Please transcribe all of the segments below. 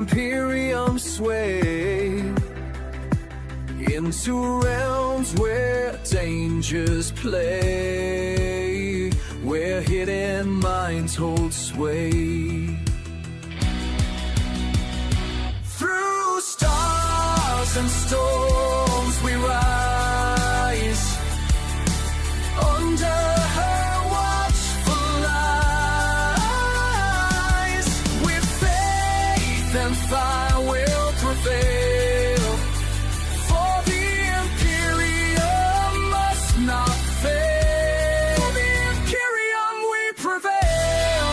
Imperium sway into realms where dangers play, where hidden minds hold sway. Through stars and storms we rise, under her watchful eyes, with faith and fire will prevail, for the imperium must not fail. For the imperium we prevail.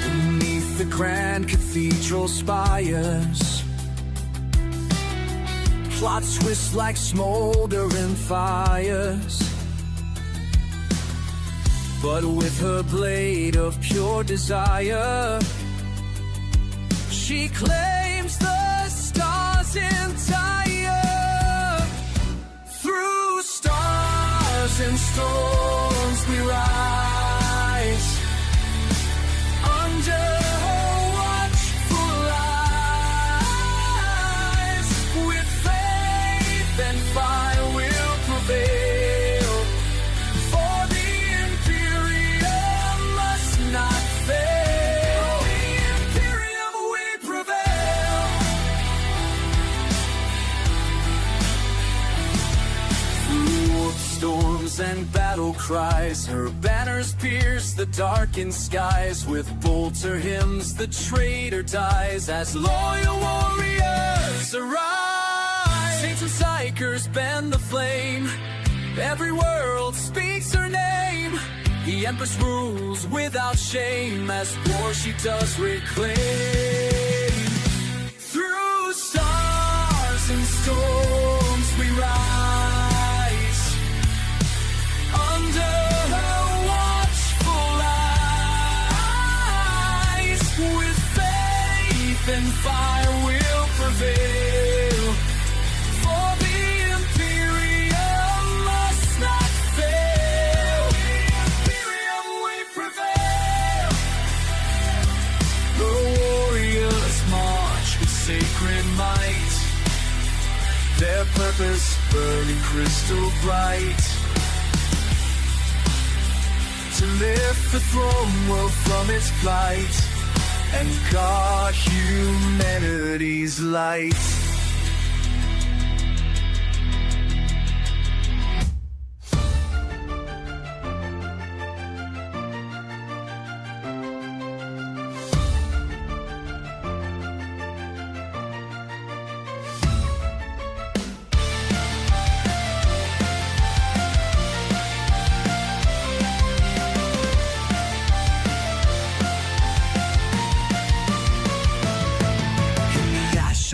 Beneath the grand cathedral spires, plots twist like smoldering fires. But with her blade of pure desire, she claims the stars entire. Through stars and storms we rise, under her watchful eyes, with faith and fire will prevail, for the imperium must not fail. The imperium we prevail. Through storms and battle cries, her banners pierce the darkened skies. With bolter hymns the traitor dies, as loyal warriors arise. Saints and psychers bend the flame, every world speaks her name. The Empress rules without shame, as war she does reclaim. Through stars and storms we rise, under her watchful eyes, with faith and fire will prevail, for the imperium must not fail. The imperium we prevail. The warriors march with sacred might, their purpose burning crystal bright, to lift the throne world from its plight and guard humanity's light.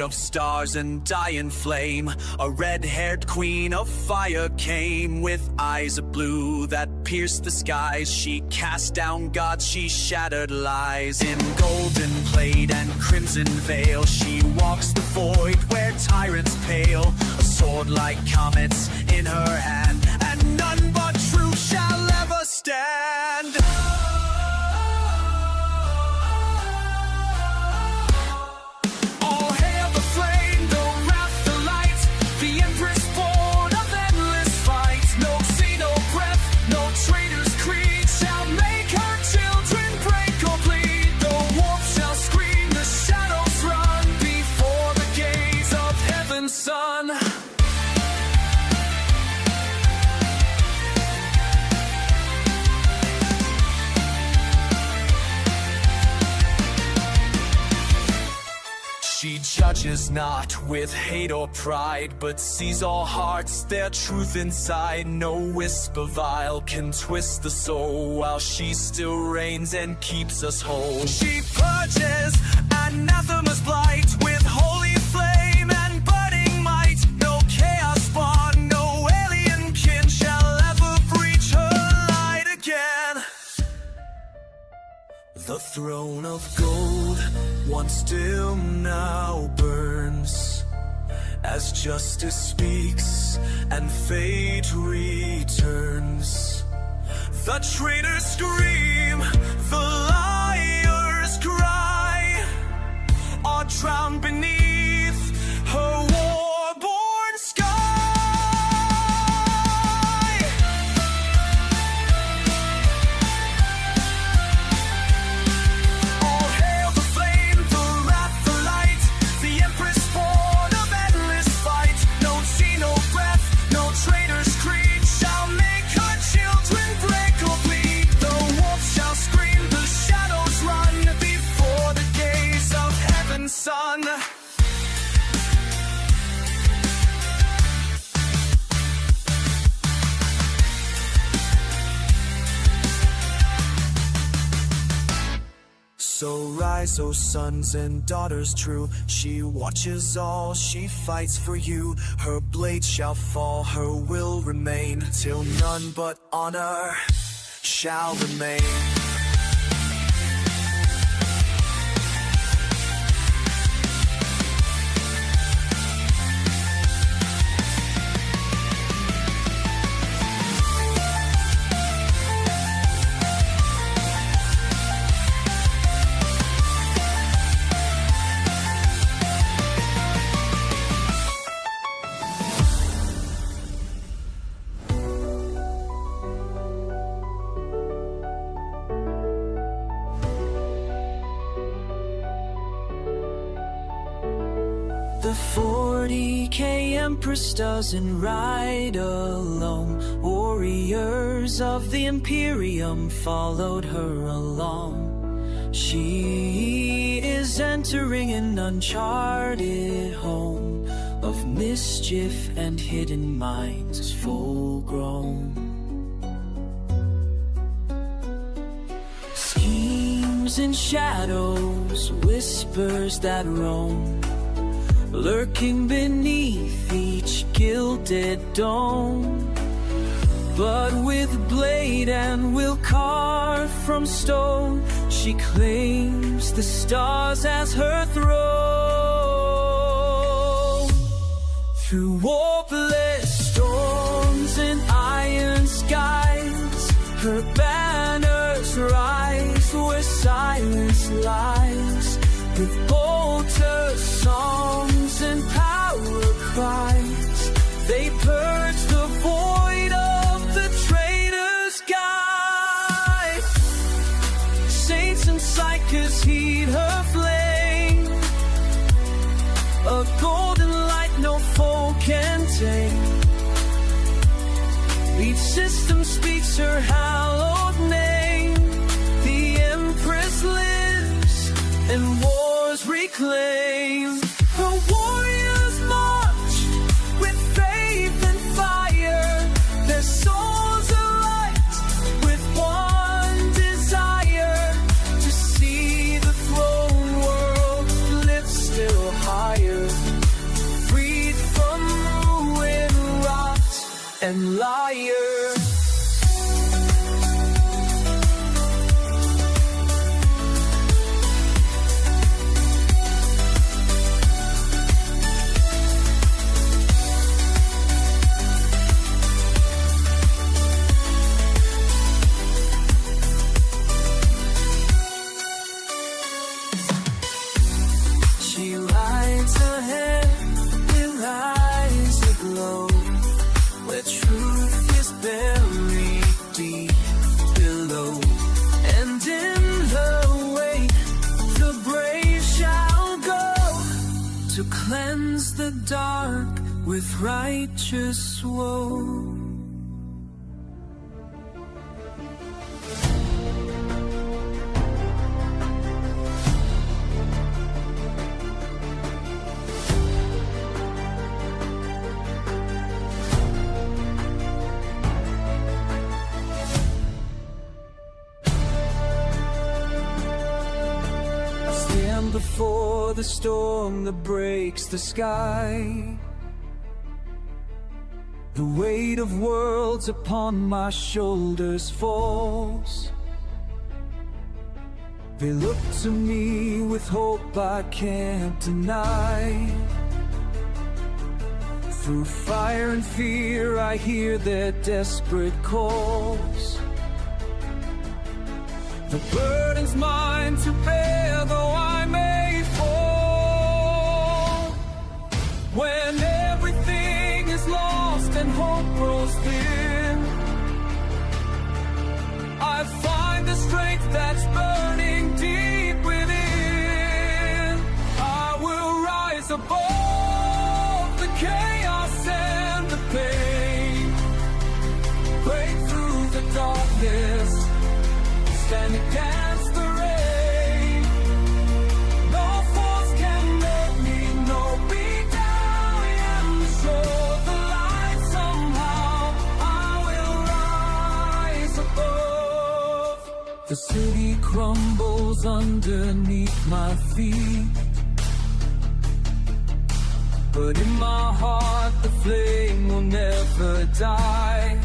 Of stars and dying flame, a red-haired queen of fire came, with eyes of blue that pierced the skies. She cast down gods, she shattered lies. In golden plate and crimson veil, she walks the void where tyrants pale. A sword like comets in her hand, and none but truth shall ever stand. Son, she judges not with hate or pride, but sees all hearts, their truth inside. No whisper vile can twist the soul, while she still reigns and keeps us whole. She purges anathema's blight with holy flame and burning might. No chaos spawn, no alien kin shall ever breach her light again. The throne of gold, once dim, now burns, as justice speaks and fate returns. The traitors scream, the liars cry, are drowned beneath her war-born sky. All hail the flame, the wrath, the light, the empress born of endless fight. No sea, no breath, no traitor's creed shall make her children break or bleed. The wolf shall scream, the shadows run before the gaze of heaven's sun. So rise, O sons and daughters true. She watches all, she fights for you. Her blade shall fall, her will remain, till none but honor shall remain. The 40K Empress doesn't ride alone. Warriors of the Imperium followed her along. She is entering an uncharted home of mischief and hidden minds full grown. Schemes and shadows, whispers that roam, lurking beneath each gilded dome. But with blade and will carved from stone, she claims the stars as her throne. Through warpless storms and iron skies, her banners rise where silence lies. With bolter songs and power cries, they purge the void of the traitor's guide. Saints and psychers heed her flame, a golden light no foe can tame. Each system speaks her hallowed name. The Empress lives and wars reclaim. Her warriors march with faith and fire, their souls alight with one desire, to see the throne world lift still higher, freed from ruin, rot, and liar. She rides ahead with eyes aglow, where truth is buried deep below. And in her wake the brave shall go, to cleanse the dark with righteous woe. Before the storm that breaks the sky, the weight of worlds upon my shoulders falls. They look to me with hope I can't deny. Through fire and fear I hear their desperate calls. The burden's mine to bear, though I may fall. When everything is lost and hope grows thin, I find the strength that's burning deep within. I will rise above the chaos and the pain, break through the darkness, stand against the rain. No force can make me, no beat down and show the light somehow. I will rise above. The city crumbles underneath my feet, but in my heart the flame will never die.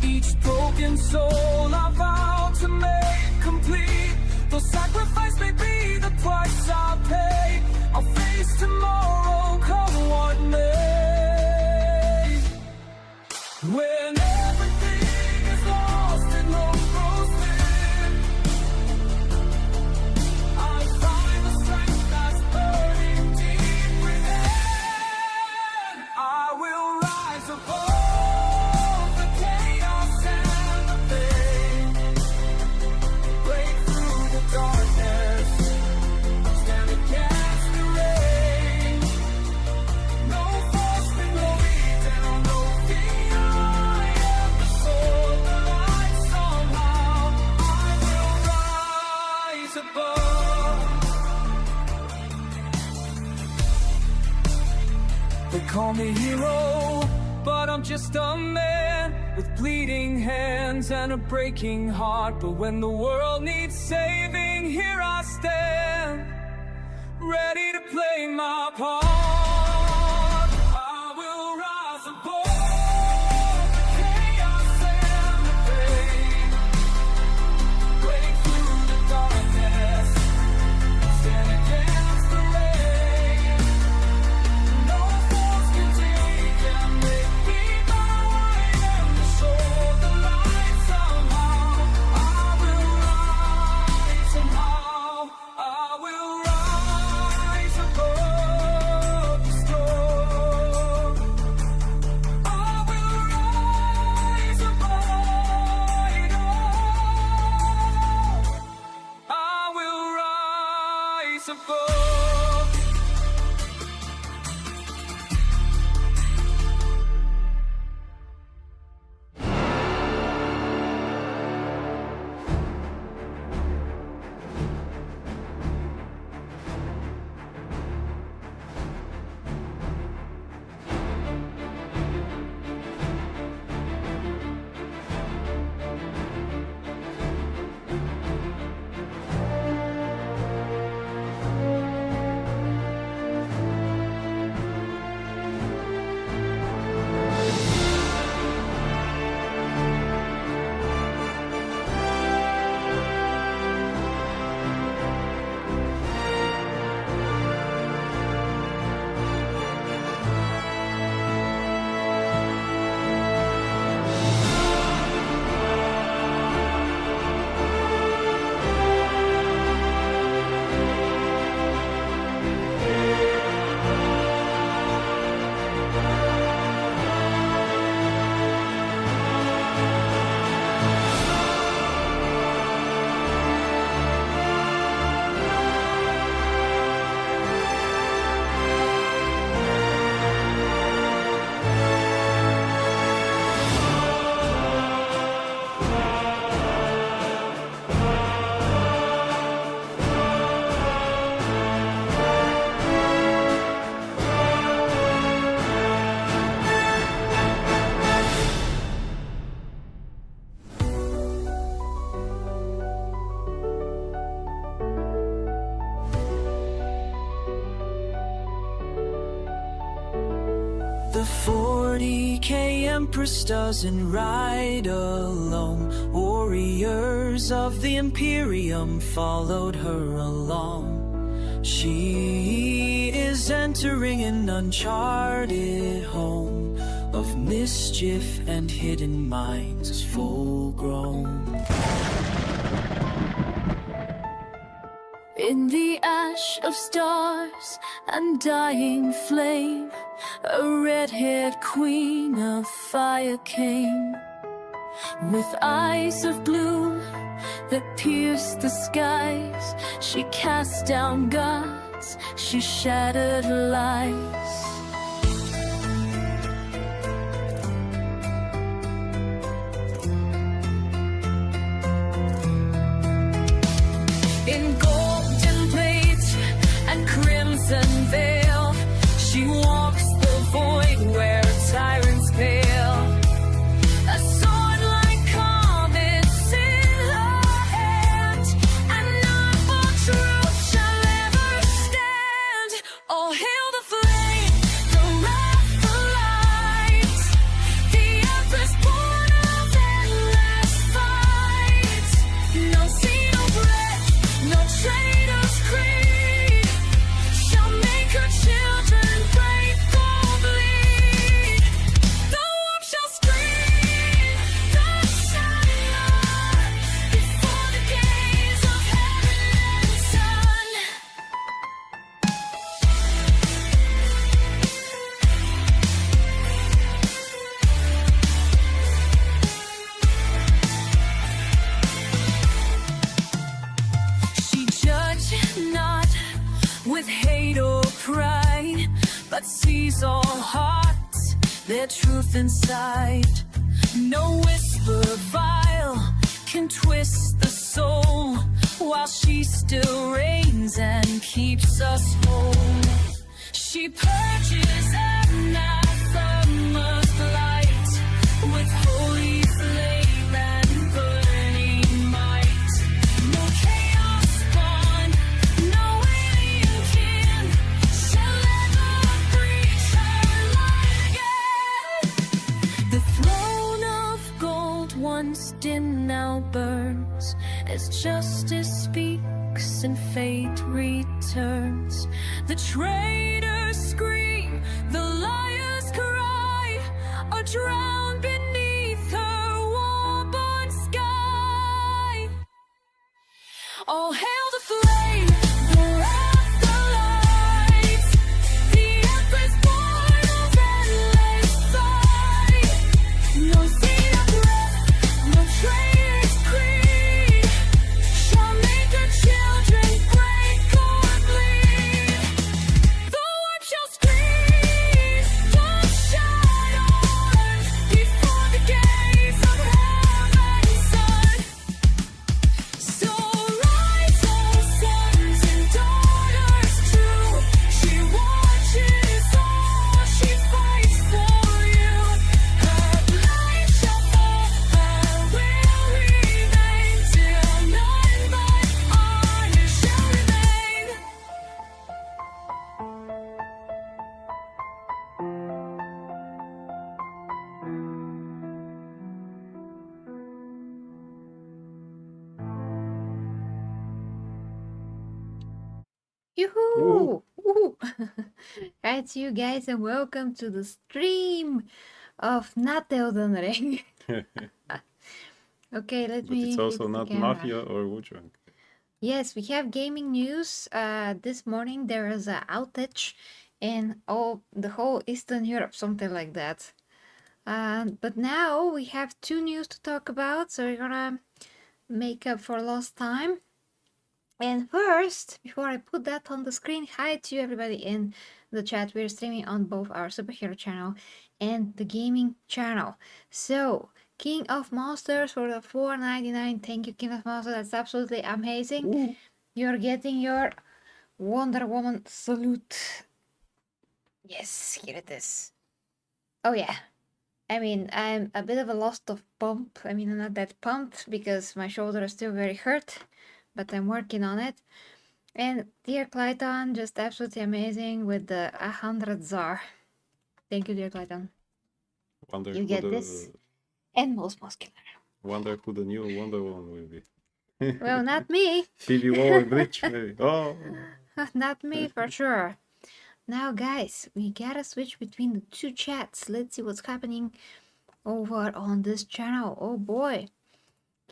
Each broken soul I vow to make complete, though sacrifice may be the price I pay. I'll face tomorrow, come what may. When everything is lost and hope grows thin, I find the strength that's burning deep within. I will rise above the chaos and the pain, break through the darkness, stand against the rain. No force can hold me down, no fear. I am the soul, the light somehow. I will rise above. They call me hero, but I'm just a man with bleeding hands and a breaking heart. But when the world needs saving, here I stand, ready to play my part. I will rise above the chaos and the pain, break through the darkness, stand against the rain. No force can take and make me mine, and show the light somehow. I will rise somehow. I will rise above the storm. I will rise above it all. I will rise above. The 40K Empress doesn't ride alone. Warriors of the imperium followed her along. She is entering an uncharted home, of mischief and hidden minds full grown. In the ash of stars and dying flame, a red-haired queen of fire came, with eyes of blue that pierced the skies. She cast down gods, she shattered lies. In golden plate and crimson veil, she walks the void where tyrants fail. A sword like comets in her hand, and none but truth shall ever stand. All hail the flame, the wrath, the light, the empress born of endless fight. No sea, no breath, no traitor's creed shall make her children break or bleed. The warp shall scream, the shadow before the gaze of heaven and sun. She judged not with hate or pride, but sees all hearts, their truth inside. No whisper vile can twist the soul, while she still reigns and keeps us whole. She purges anathema's light with holy flame and burning might. No chaos spawn, no alien kin shall ever breach her light again. The throne of gold, once dim, now burns, as justice speaks and fate returns. The traitors scream, the liars cry, are drowned beneath her war-born sky. All hail the flame, the wrath, the light, the empress born of endless fight. No seed of breath, no traitor's creed shall make her children break or bleed. The warp shall scream, the shadow before the gaze of heaven's sun. So rise, O sons and daughters true. She watches all, she fights for you. Her light shall fall, her will remain, till none but honor shall remain. Yoo-hoo! Woohoo! Right, you guys, and welcome to the stream of not Elden Ring. Okay, let But me it's also hit the not camera. Mafia or Wujang. Yes, we have gaming news. This morning there is an outage in the whole Eastern Europe, something like that. But now we have two news to talk about, so we're gonna make up for lost time. And first, before I put that on the screen, hi to everybody in the chat. We're streaming on both our superhero channel and the gaming channel. So, King of Monsters for the $4.99. Thank you, King of Monsters. That's absolutely amazing. Ooh. You're getting your Wonder Woman salute. Yes, here it is. Oh yeah. I mean, I'm a bit of a lost of pump. I mean, I'm not that pumped because my shoulder is still very hurt, but I'm working on it. And dear Clayton, just absolutely amazing with the 100 Tsar. Thank you, dear Clayton. Wonder You who get the, this. And most muscular. Wonder who the new Wonder Woman will be. Well, not me. Phoebe Waller-Bridge, maybe. Oh, Not me for sure. Now, guys, we gotta switch between the two chats. Let's see what's happening over on this channel. Oh boy.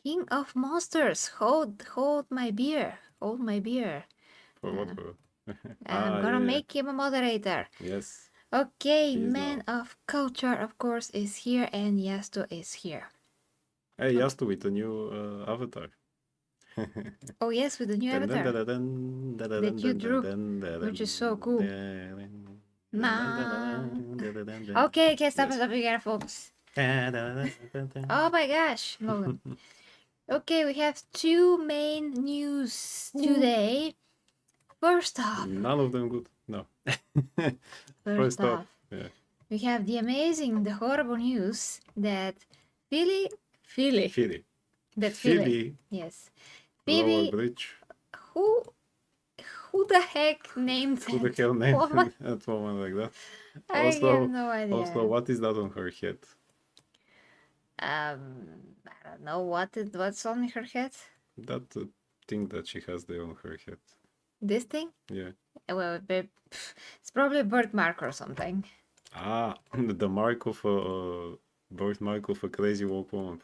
King of Monsters, hold my beer. Hold my beer. For what? For? I'm gonna make him a moderator. Yes. Okay, He is Man of Culture, of course, is here, and Yasto is here. Hey, Yastu with the new avatar. Oh yes, with the new avatar that you drew, which is so cool. Nah. Okay, stop, be careful. Oh my gosh, Logan. Okay, we have two main news today. First off, None of them good. No. first off, off, yeah. we have the amazing, the horrible news that Philly, Phoebe. yes, Lower Phoebe, bridge. who the heck named Who the that hell named woman? that woman like that? I have no idea. Also, what is that on her head? I don't know what's on her head. That thing that she has there on her head. This thing? Yeah. Well, it's probably a birthmark or something. Ah, the mark of a birthmark of a crazy woke woman.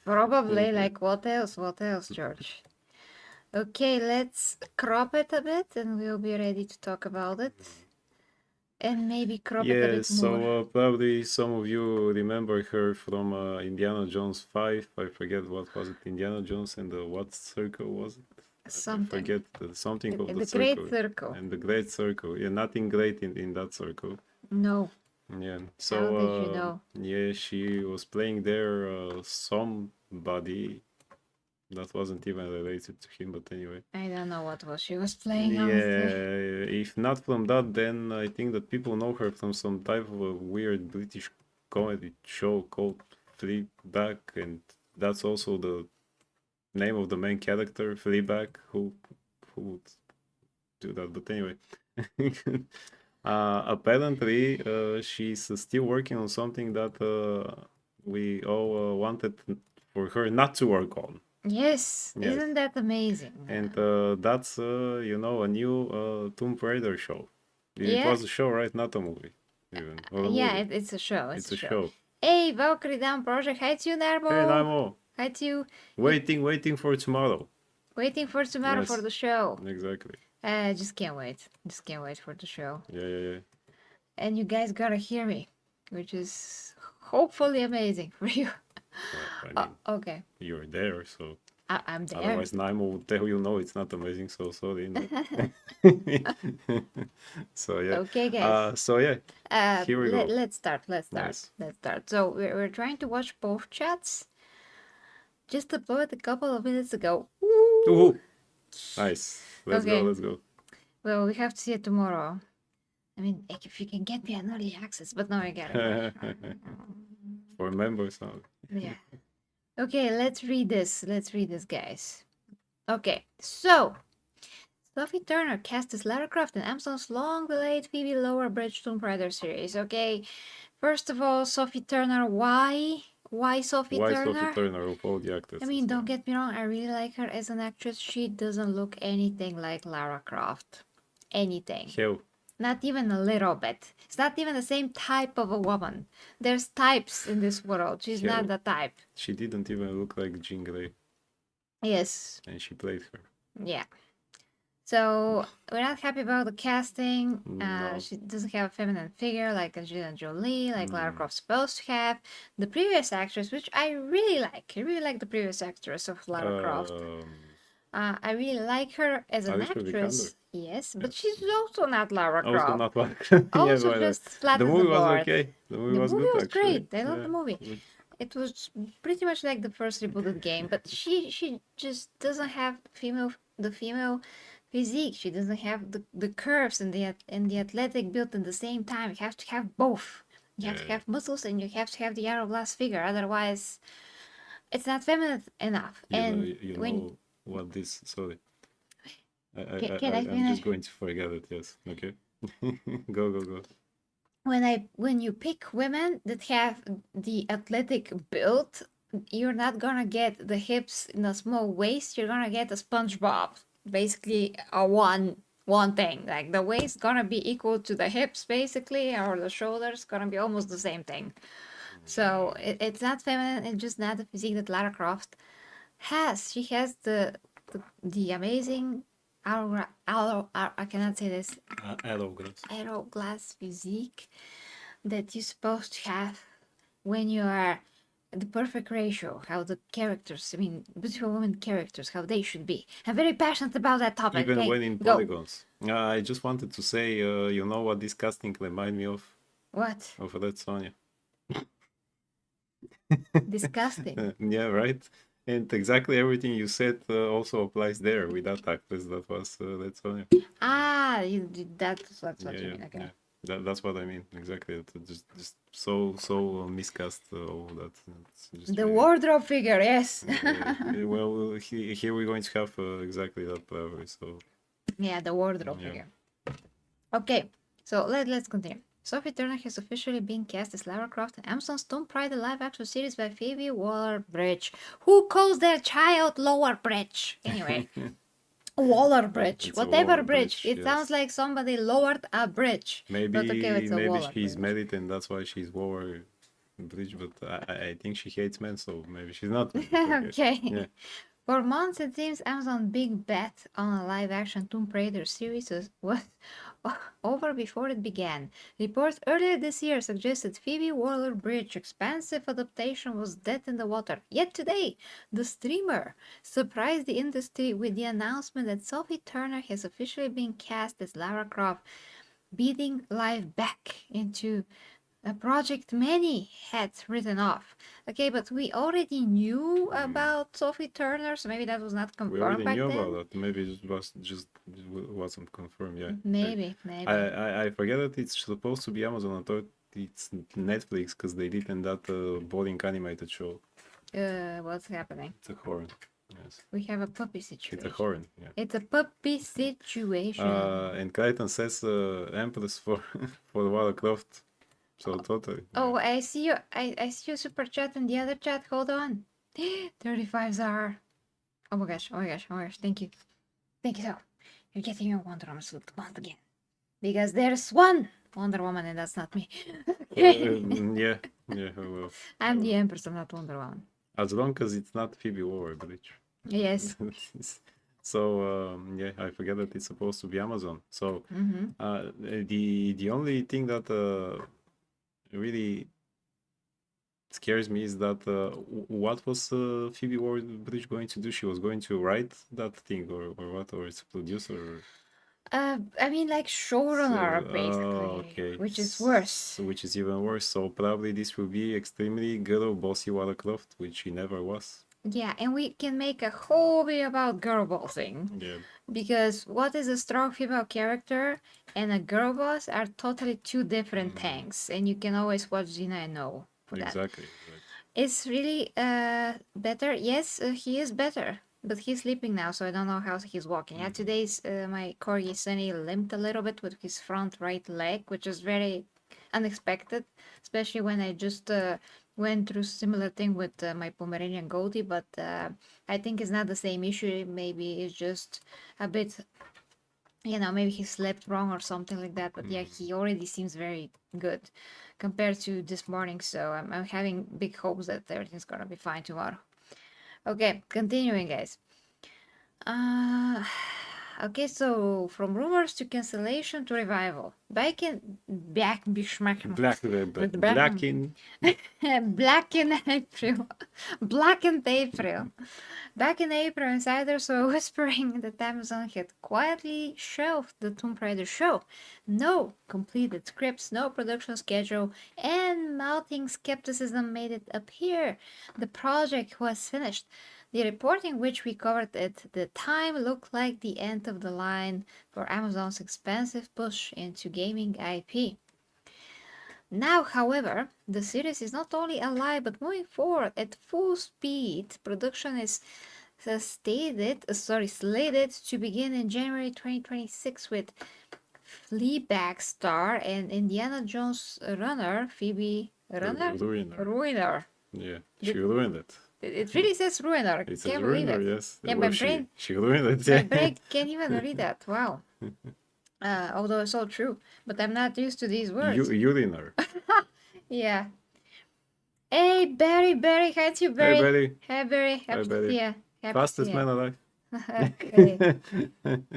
Probably. Like what else? What else, George? Okay, let's crop it a bit, and we'll be ready to talk about it. And maybe crop it a bit more. So probably some of you remember her from Indiana Jones 5. I forget what was it. Indiana Jones and the what circle was it? Something. I forget something of the Great circle. Circle. And the Great Circle. Yeah, nothing great in that circle. No. Yeah. So how did you know? Yeah, she was playing there somebody that wasn't even related to him, but anyway. I don't know what was she was playing. Yeah, Honestly. if not from that, then I think that people know her from some type of a weird British comedy show called Fleabag, and that's also the name of the main character, Fleabag, who would do that. But anyway, apparently she's still working on something that we all wanted for her not to work on. Yes, isn't that amazing? And that's you know, a new Tomb Raider show. It Yeah. was a show, right? Not a movie. Even. Or a Yeah, movie. it's a show. It's a show. Hey, Valkyrie Down Project. Hi to you, Narmo. Hey, Naimo. Hi to you. Waiting for tomorrow. Waiting for tomorrow Yes. for the show. Exactly. Just can't wait. Just can't wait for the show. Yeah. And you guys gotta hear me, which is hopefully amazing for you. Well, I mean, Okay. you're there, so I'm there. otherwise Naimo would tell you no, it's not amazing. So sorry. No. So yeah. Okay, guys. So yeah. Here we go. Let's start. Nice. Let's start. So we're trying to watch both chats. Just uploaded a couple of minutes ago. Ooh. Nice. Let's Okay. go. Well, we have to see it tomorrow. I mean, if you can get me an early access, but no, I got it. For members now. Yeah. Okay, let's read this. Guys. Okay, so Sophie Turner cast as Lara Croft in Amazon's long-delayed Phoebe Lower-Bridge Tomb Raider series. Okay, first of all, Sophie Turner, why Sophie Why Turner? Sophie Turner of all the actors? I mean, don't get me wrong, I really like her as an actress. She doesn't look anything like Lara Croft. Anything. Hell. Not even a little bit. It's not even the same type of a woman. There's types in this world. She's Yeah. not the type. She didn't even look like Jean Grey, Yes. and she played her. Yeah. So we're not happy about the casting. No. She doesn't have a feminine figure like Angelina Jolie, like Lara Croft's supposed to have. The previous actress, which I really like. I really like the previous actress of Lara Croft. I really like her as an Alicia actress. Vikander. Yes, but she's also not Lara Croft. Also not Lara. Also but, just flat the as movie the was board. okay. The movie The was movie good. was Actually. great. I love the movie. It was pretty much like the first rebooted game, but she just doesn't have the female physique. She doesn't have the curves and the athletic build at the same time. You have to have both. You have to have muscles and you have to have the hourglass figure. Otherwise, it's not feminine enough. You know what this? Sorry. I'm just going to forget it. Yes. Okay. Go. When you pick women that have the athletic build, you're not gonna get the hips in a small waist. You're gonna get a SpongeBob, basically a one one thing. Like the waist gonna be equal to the hips basically, or the shoulders gonna be almost the same thing. So it's not feminine. It's just not the physique that Lara Croft has. She has the amazing I cannot say this, hourglass physique that you're supposed to have when you are the perfect ratio, how the characters, I mean, beautiful women characters, how they should be. I'm very passionate about that topic. Even Okay, when in go. polygons. I just wanted to say, you know what this casting remind me of? What? Of Red Sonja. Disgusting. Yeah, right? And exactly everything you said also applies there with that actress that was Red Sonja. Ah, that's what you Yeah, mean. Okay. yeah. That's what I mean. Exactly. Just so miscast all that. It's just The really- wardrobe figure, yes. well, here we're going to have exactly that probably. So Yeah, the wardrobe Yeah. figure. Okay, so let's continue. Sophie Turner has officially been cast as Lara Croft in Amazon's Tomb Raider live-action series by Phoebe Waller-Bridge. Who calls their child Lower Bridge? Anyway, Waller-Bridge, It's a whatever Waller-Bridge, bridge. It yes. sounds like somebody lowered a bridge. maybe But okay, it's a maybe Waller he's bridge. married and that's why she's over bridge. But I think she hates men, so maybe she's not. But okay. Okay. Yeah. For months, it seems Amazon's big bet on a live-action Tomb Raider series was over before it began. Reports earlier this year suggested Phoebe Waller-Bridge's expansive adaptation was dead in the water. Yet today, the streamer surprised the industry with the announcement that Sophie Turner has officially been cast as Lara Croft, beating life back into a project many had written off. Okay, but we already knew about Sophie Turner, so maybe that was not We confirmed already back knew then. about that. Maybe it was just wasn't confirmed. Yeah. Maybe. I forget that it's supposed to be Amazon. I thought it's Netflix because they did in that boring animated show. What's happening? It's a horn. Yes. We have a puppy situation. It's a horn. Yeah. It's a puppy situation. And Crichton says Empress for for Lara Croft. So totally. Oh, I see you. I see your super chat in the other chat. Hold on. 35 Zar. Oh my gosh. Thank you. So you're getting your Wonder Woman suit once again. Because there's one Wonder Woman and that's not me. Yeah. Well, I'm the Empress, I'm not Wonder Woman. as long as it's not Phoebe Waller-Bridge. Yes. So yeah, I forget that it's supposed to be Amazon. So Mm-hmm. the only thing that really scares me is that what was Phoebe Waller-Bridge going to do? She was going to write that thing or what, or it's a producer? Or... I mean, like showrunner, basically, okay. which is worse. Which is even worse. So probably this will be extremely girl bossy Lara Croft, which she never was. Yeah, and we can make a whole video about girl bossing. Yeah. Because what is a strong female character and a girl boss are totally two different things, and you can always watch Xena and know for that. Exactly. It's really better. Yes, he is better, but he's sleeping now, so I don't know how he's walking. Yeah, today's my corgi Sunny limped a little bit with his front right leg, which is very unexpected, especially when I just went through similar thing with my Pomeranian Goldie, but I think it's not the same issue. Maybe it's just a bit, maybe he slept wrong or something like that. But yeah, he already seems very good compared to this morning. So I'm having big hopes that everything's gonna be fine tomorrow. Okay, continuing, guys. Okay, so from rumors to cancellation to revival. Back in April. Back in April, insiders were whispering that Amazon had quietly shelved the Tomb Raider show. No completed scripts, no production schedule, and mounting skepticism made it appear the project was finished. The reporting which we covered at the time looked like the end of the line for Amazon's expansive push into gaming IP. Now, however, the series is not only alive but moving forward at full speed. Production is slated to begin in January 2026 with Fleabag star and Indiana Jones runner Phoebe Ruiner. Yeah, she ruined it. It really says ruiner. It's Can't a believe ruiner, it. yes. Yeah, Well, my brain. she ruined it. My Yeah. brain can't even read that. Wow. Although it's all true, but I'm not used to these words. Uriner. Yeah. Hey, Barry, hi to you, Hey, Barry. Betty. Hey, Barry, Hi, happy to Betty. see ya. Happy to Fastest see ya. man alive. Okay,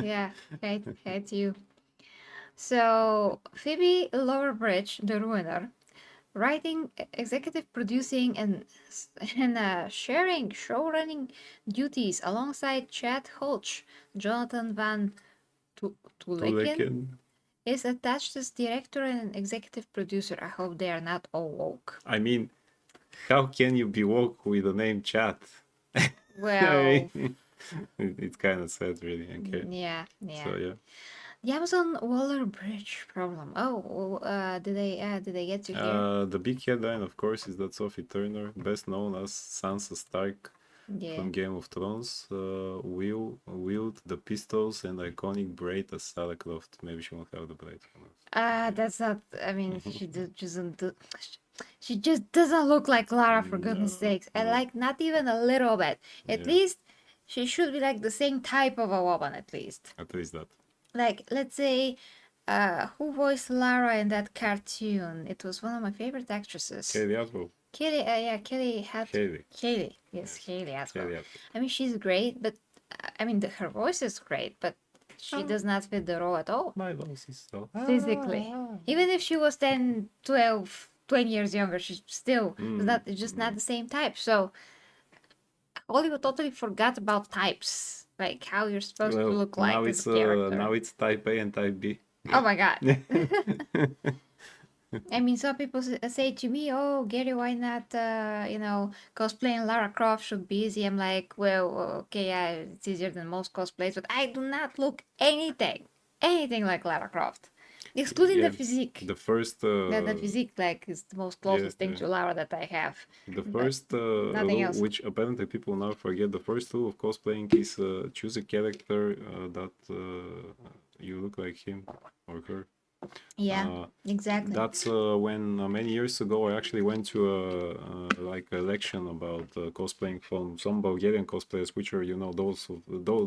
yeah, hi to you. So, Phoebe Lowerbridge, the ruiner, writing, executive producing, and sharing showrunning duties alongside Chad Hulch, Jonathan Van Tulekin Tulekin. is attached as director and executive producer. I hope they are not all woke. I mean, how can you be woke with the name Chat? Well, It's kind of sad, really. Okay. yeah. So yeah. The Amazon Waller Bridge problem. Oh, did they get to hear? The big headline, of course, is that Sophie Turner, best known as Sansa Stark Yeah. from Game of Thrones, will wield the pistols and iconic braid as Sarah Croft. Maybe she won't have the braid. Who knows? That's not. I mean, she just doesn't look like Lara, for goodness sakes. And no. like, not even a little bit. At Yeah. least she should be like the same type of a woman, at least. At least that. Like, let's say, who voiced Lara in that cartoon? It was one of my favorite actresses. Kaylee Atwell. Kelly, yeah, Kelly had Haley. Kelly, yes, Kelly as well. Kaylee Atwell. I mean, she's great, but I mean, her voice is great, but she does not fit the role at all My voice is so physically. Even if she was 10, 12, 20 years younger, she still is not just not the same type. So Hollywood totally forgot about types, like how you're supposed to look like now as it's a character. now it's type A and type B. Oh my god. I mean, some people say to me, "Oh, Gary, why not? Cosplaying Lara Croft should be easy." I'm like, "Well, okay, yeah, it's easier than most cosplays, but I do not look anything like Lara Croft, excluding the physique. The first The physique, like, is the most closest thing yeah. to Lara that I have. The But first nothing rule, else. which apparently people now forget, the first rule of cosplaying is choose a character that you look like him or her. Yeah, exactly. That's when many years ago I actually went to a like a election about cosplaying from some Bulgarian cosplayers, which are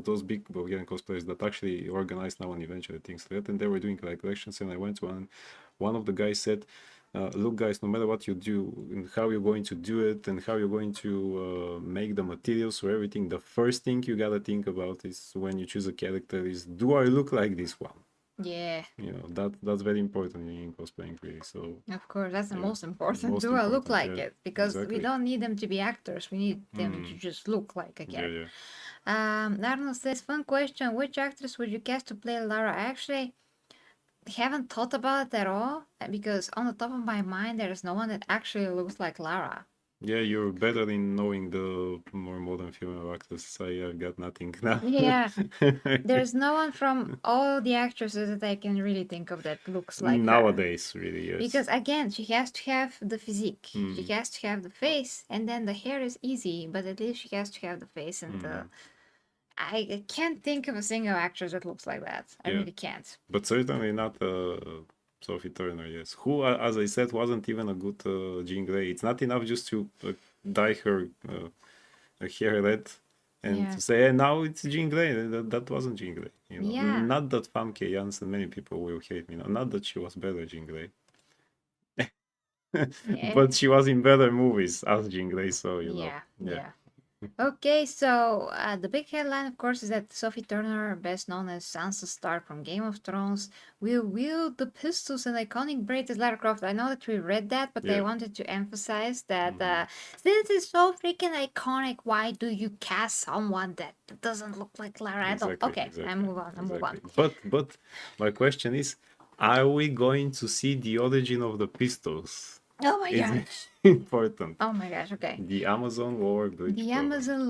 those big Bulgarian cosplayers that actually organize now and eventually things like that. And they were doing like elections, and I went to one of the guys said, "Look, guys, no matter what you do and how you're going to do it and how you're going to make the materials for everything, the first thing you gotta think about is when you choose a character is, do I look like this one?" Yeah, That's very important in cosplaying, really. So of course, that's the most important. most Do I look important, like yeah, it? Because exactly. we don't need them to be actors. We need them to just look like a character. Arnold says, "Fun question. Which actress would you cast to play Lara?" Actually, haven't thought about it at all because on the top of my mind, there is no one that actually looks like Lara. Yeah, you're better in knowing the more modern female actors. I've got nothing now. Yeah, there's no one from all the actresses that I can really think of that looks like her. Nowadays, really, yes. Because again, she has to have the physique, she has to have the face, and then the hair is easy, but at least she has to have the face and the. I can't think of a single actress that looks like that. I Yeah. really can't. But certainly not Sophie Turner, yes. Who, as I said, wasn't even a good Jean Grey. It's not enough just to dye her hair red and Yeah. to say, "Hey, now it's Jean Grey." That wasn't Jean Grey. Yeah. Not that Famke Janssen, many people will hate me. Not that she was better Jean Grey. Yeah. But she was in better movies as Jean Grey, so Yeah. Okay, so the big headline, of course, is that Sophie Turner, best known as Sansa Stark from Game of Thrones, will wield the pistols and iconic braid as Lara Croft. I know that we read that, but I wanted to emphasize that since it's so freaking iconic, why do you cast someone that doesn't look like Lara at all? Okay, I move on. But my question is, are we going to see the origin of the pistols? Oh my gosh. Important. Oh my gosh, okay. The Amazon Waller Bridge. The Amazon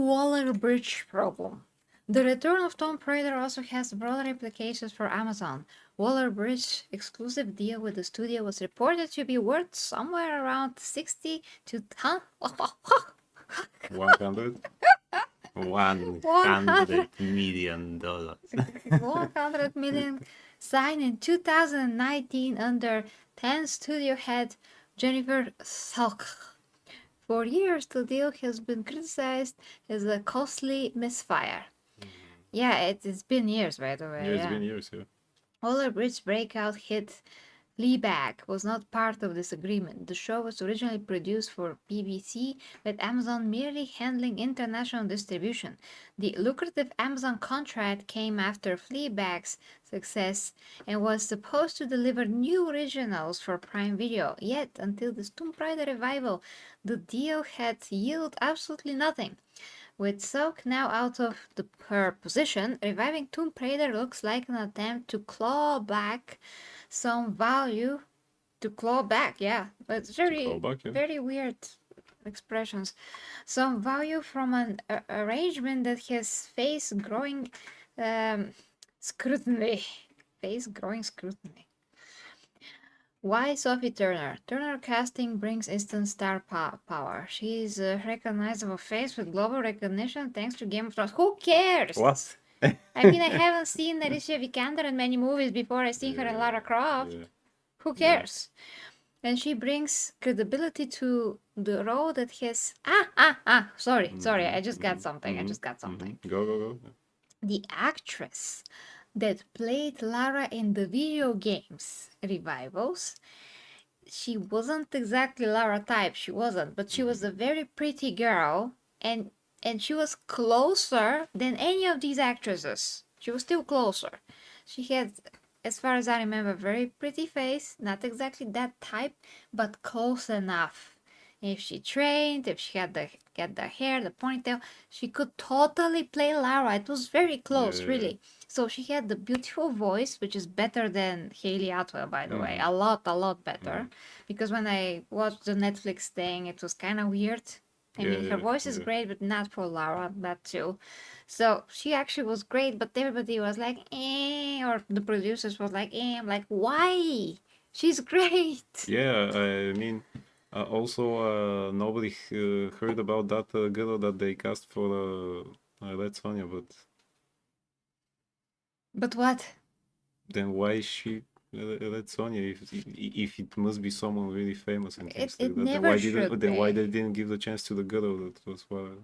Waller Bridge problem. The return of Tomb Raider also has broader implications for Amazon. Waller Bridge exclusive deal with the studio was reported to be worth somewhere around 60 to 100 $100 million. 100 million signed in 2019 under 10 studio head Jennifer Salk. For years, the deal has been criticized as a costly misfire. Yeah, it's been years, by the way. Yeah, it's Yeah. been years, yeah. Waller-Bridge's breakout hit Fleabag was not part of this agreement. The show was originally produced for BBC, with Amazon merely handling international distribution. The lucrative Amazon contract came after Fleabag's success and was supposed to deliver new originals for Prime Video. Yet, until the Tomb Raider revival, the deal had yielded absolutely nothing. With Soak now out of her position, reviving Tomb Raider looks like an attempt to claw back some value. To claw back, yeah. But it's very, back, yeah. very weird expressions. Some value from an arrangement that has faced growing scrutiny. Face growing scrutiny. Why Sophie Turner? Turner casting brings instant star power. She's a recognizable face with global recognition thanks to Game of Thrones. Who cares? What? I mean, I haven't seen Alicia Vikander in many movies before. I seen her in Lara Croft. Yeah. Who cares? And she brings credibility to the role that has. Sorry. I just got something. Go. The actress that played Lara in the video games revivals, she wasn't exactly Lara type, she wasn't, but she was a very pretty girl, and she was closer than any of these actresses. She was still closer. She had, as far as I remember, very pretty face, not exactly that type, but close enough. If she trained, if she had the hair, the ponytail, she could totally play Lara. It was very close, really. So she had the beautiful voice, which is better than Hayley Atwell, by the way. A lot better. Because when I watched the Netflix thing, it was kind of weird. I mean, her voice is great, but not for Lara, that too. So she actually was great, but everybody was like, eh, or the producers was like, eh. I'm like, why? She's great. Yeah, I mean, also nobody heard about that girl that they cast for Red Sonja, but But what? then why is she Red Sonja if it must be someone really famous and things like that? Never should Then why be. they didn't give the chance to the girl that was smaller?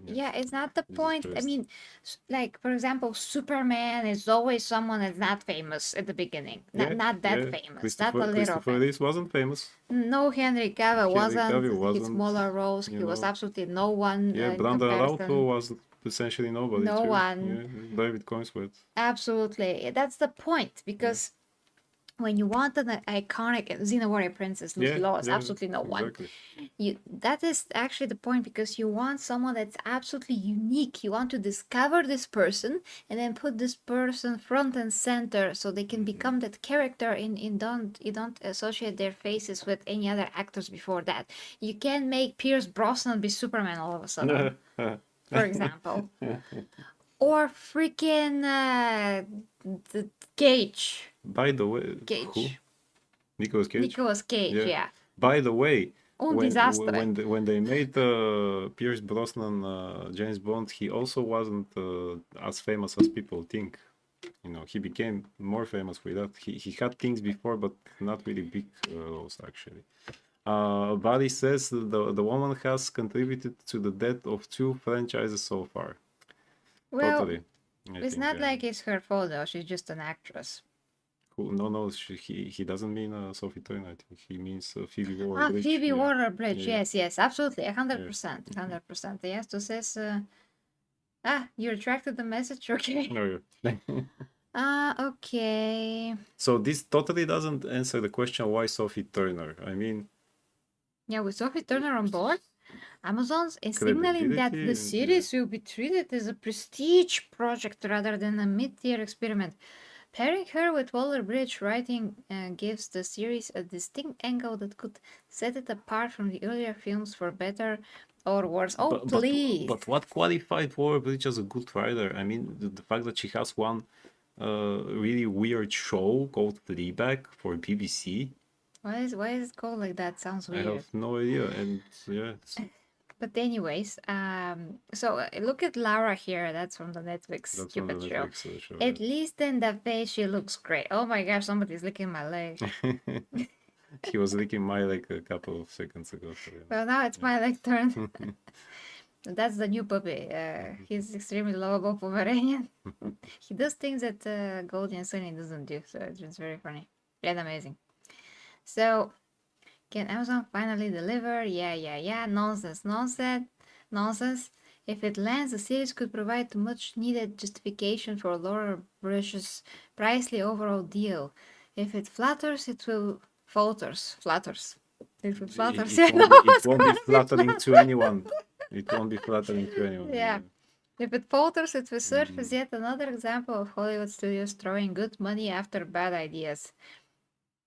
Yeah, it's not the Jesus point. I Christ. mean, like for example, Superman is always someone that's not famous at the beginning. Not that famous. Not a little Christopher famous. Reeve wasn't famous. No, Henry Cavill wasn't. Cavill His wasn't, smaller roles, you he was know. absolutely no one Yeah, in Brandon Routh comparison. was essentially nobody No too. one. Yeah, David Coinsworth. Absolutely. That's the point, because when you want an iconic Xena Warrior Princess, Lucy Lawless, absolutely no one. That is actually the point, because you want someone that's absolutely unique. You want to discover this person and then put this person front and center so they can become that character, and you don't associate their faces with any other actors before that. You can't make Pierce Brosnan be Superman all of a sudden, for example. Or freaking the Cage. By the way, Cage. who? Nicolas Cage. Nicolas Cage, yeah. By the way, Desastre. when they made Pierce Brosnan James Bond, he also wasn't as famous as people think. You know, he became more famous with that. He had things before, but not really big roles actually. Barry says the woman has contributed to the death of 2 franchises so far. Well, Totally. it's not like it's her fault though. She's just an actress. No, he doesn't mean Sophie Turner. I think he means Phoebe Waller-Bridge. Phoebe Waller-Bridge. Yes, absolutely, 100%, 100%. Yes, to says. You retracted the message. Okay. No. Okay. So this totally doesn't answer the question why Sophie Turner. I mean. Yeah, with Sophie Turner on board, Amazon's is signaling that the series will be treated as a prestige project rather than a mid-tier experiment. Pairing her with Waller-Bridge writing gives the series a distinct angle that could set it apart from the earlier films for better or worse. Please! But what qualified Waller-Bridge as a good writer? I mean, the fact that she has one really weird show called Fleabag for BBC. Why is it called like that? Sounds weird. I have no idea, and yeah. But anyways, so look at Lara here. That's from the Netflix stupid show. At least in the face, she looks great. Oh my gosh, somebody's licking my leg. He was licking my leg a couple of seconds ago. Well, now it's my leg turn. That's the new puppy. He's extremely lovable Pomeranian. He does things that Goldie and Sunny doesn't do, so it's just very funny and amazing. So, can Amazon finally deliver? Yeah. Nonsense. If it lands, the series could provide much needed justification for Laura Brush's pricely overall deal. If it flatters, it will flatters. If it flatters, It won't be flattering to anyone. It won't be flattering to anyone. Yeah. If it falters, it will serve as yet another example of Hollywood studios throwing good money after bad ideas.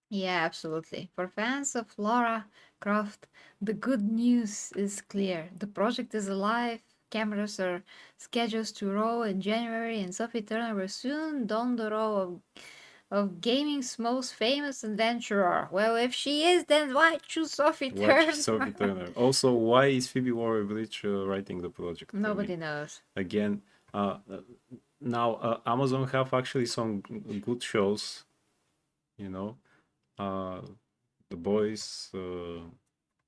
Yeah, absolutely. For fans of Lara Croft, the good news is clear. The project is alive. Cameras are scheduled to roll in January, and Sophie Turner will soon don the role of gaming's most famous adventurer. Well, if she is, then why choose Sophie Turner? Watch Sophie Turner. Also, why is Phoebe Waller-Bridge writing the project? Nobody knows. Again, now Amazon have actually some good shows, you know, The Boys,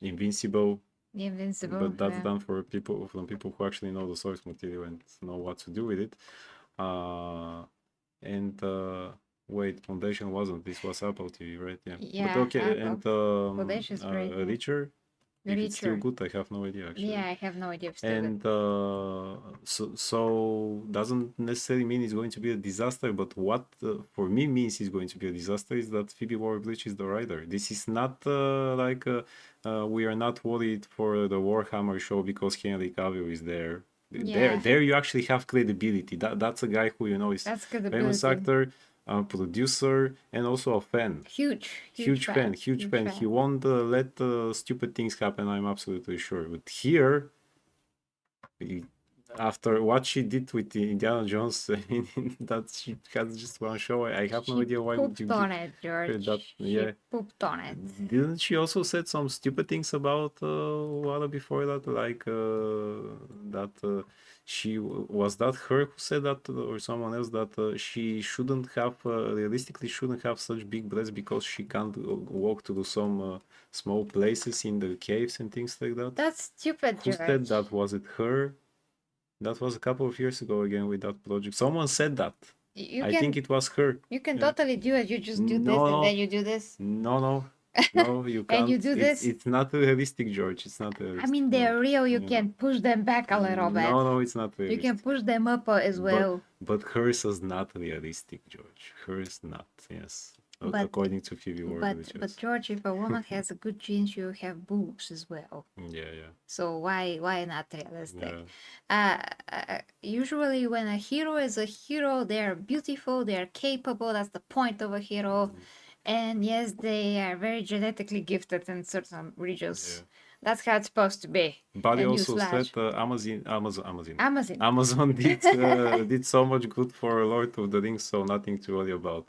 Invincible, but that's yeah. done for people who actually know the source material and know what to do with it. Wait, Foundation wasn't. This was Apple TV, right? Yeah. Yeah, But okay, Apple. and Foundation's great, yeah. Reacher. If it's still Reacher. good, I have no idea actually. Yeah, I have no idea if it's still And good. so doesn't necessarily mean it's going to be a disaster, but what for me means it's going to be a disaster is that Phoebe Waller-Bridge is the writer. This is not like we are not worried for the Warhammer show because Henry Cavill is there. Yeah. There you actually have credibility. That's a guy who is That's famous credibility. actor, producer, and also a fan. Huge fan. He won't let stupid things happen, I'm absolutely sure. But here, after what she did with the Indiana Jones, that she has just one show, I have no idea why would you pooped on it, George. that. Yeah. She pooped on it. Didn't she also said some stupid things about Walla before that, like that she was that her who said that or someone else that she shouldn't have realistically shouldn't have such big breasts because she can't walk to some small places in the caves and things like that. That's stupid, Who George. said that? Was it her? That was a couple of years ago again with that project. Someone said that. I think it was her. You can totally do it. You just do this and then you do this. No, you can't. And you do this. It's not realistic, George. It's not realistic. I mean, they're real. You can push them back a little bit. No, it's not realistic. You can push them up as well. But hers is not realistic, George. Hers not, yes. According to Phoebe Waller-Bridge. But George, if a woman has a good gene, she will have boobs as well. Yeah. So why not realistic? Usually when a hero is a hero, they're beautiful, they're capable. That's the point of a hero. And yes, they are very genetically gifted in certain regions. That's how it's supposed to be. But also said Amazon did so much good for Lord of the Rings, so nothing to worry about.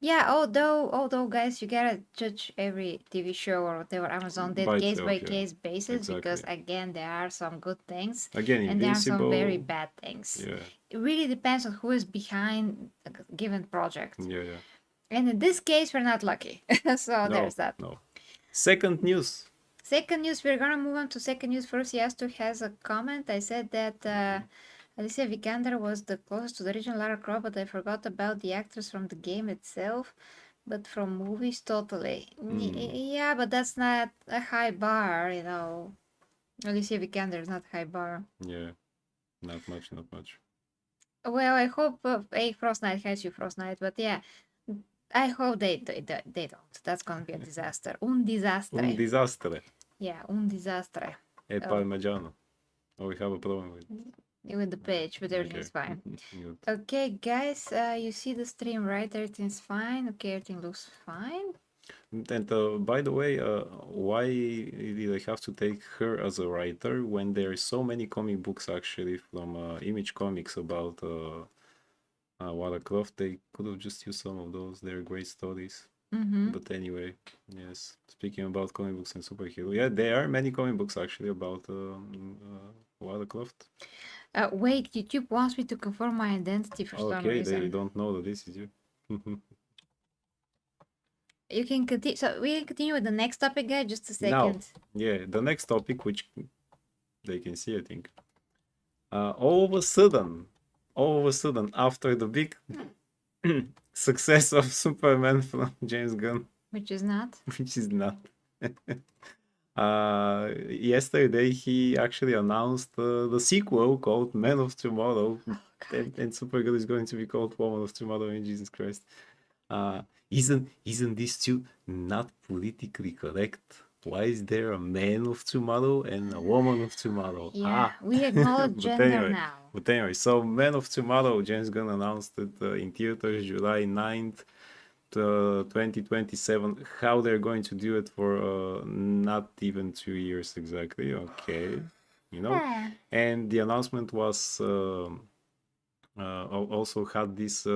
Yeah, although guys, you gotta judge every TV show or whatever Amazon did case by case basis, because again there are some good things and there are some very bad things. It really depends on who is behind a given project. And in this case, we're not lucky. So there's that. Second news, we're gonna move on to second news. First, Yastu has a comment. I said that Alicia Vikander was the closest to the original Lara Croft, but I forgot about the actress from the game itself. But from movies, totally. Yeah, but that's not a high bar, Alicia Vikander is not high bar. Yeah, not much. Well, I hope Frost Knight has you, Frost Knight, but yeah, I hope they don't. That's gonna be a disaster. Un disastre. Un disastre. Yeah, un disastre. E parmigiano. Oh, we have a problem with the page, but everything's fine. Okay, guys, you see the stream, right? Everything's fine. Okay, everything looks fine. And by the way, why did I have to take her as a writer when there are so many comic books actually from Image Comics about Lara Croft? They could have just used some of those. They're great stories. But anyway, yes. Speaking about comic books and superhero, yeah, there are many comic books actually about Lara Croft. Wait, YouTube wants me to confirm my identity for some reason. Okay, they don't know that this is you. You can continue. So we can continue with the next topic, guys. Just a Now, second. yeah, the next topic, which they can see, I think. All of a sudden, after the big success of Superman from James Gunn, Which is not. which is not. Yesterday he actually announced the sequel called Man of Tomorrow, and Supergirl is going to be called Woman of Tomorrow. In Jesus Christ, isn't this too not politically correct? Why is there a man of tomorrow and a woman of tomorrow? Yeah, we acknowledge But gender anyway, now. so Man of Tomorrow, James Gunn announced it in theaters July 9th, 2027. How they're going to do it for not even 2 years exactly. Okay, you know. Yeah. And the announcement was also had this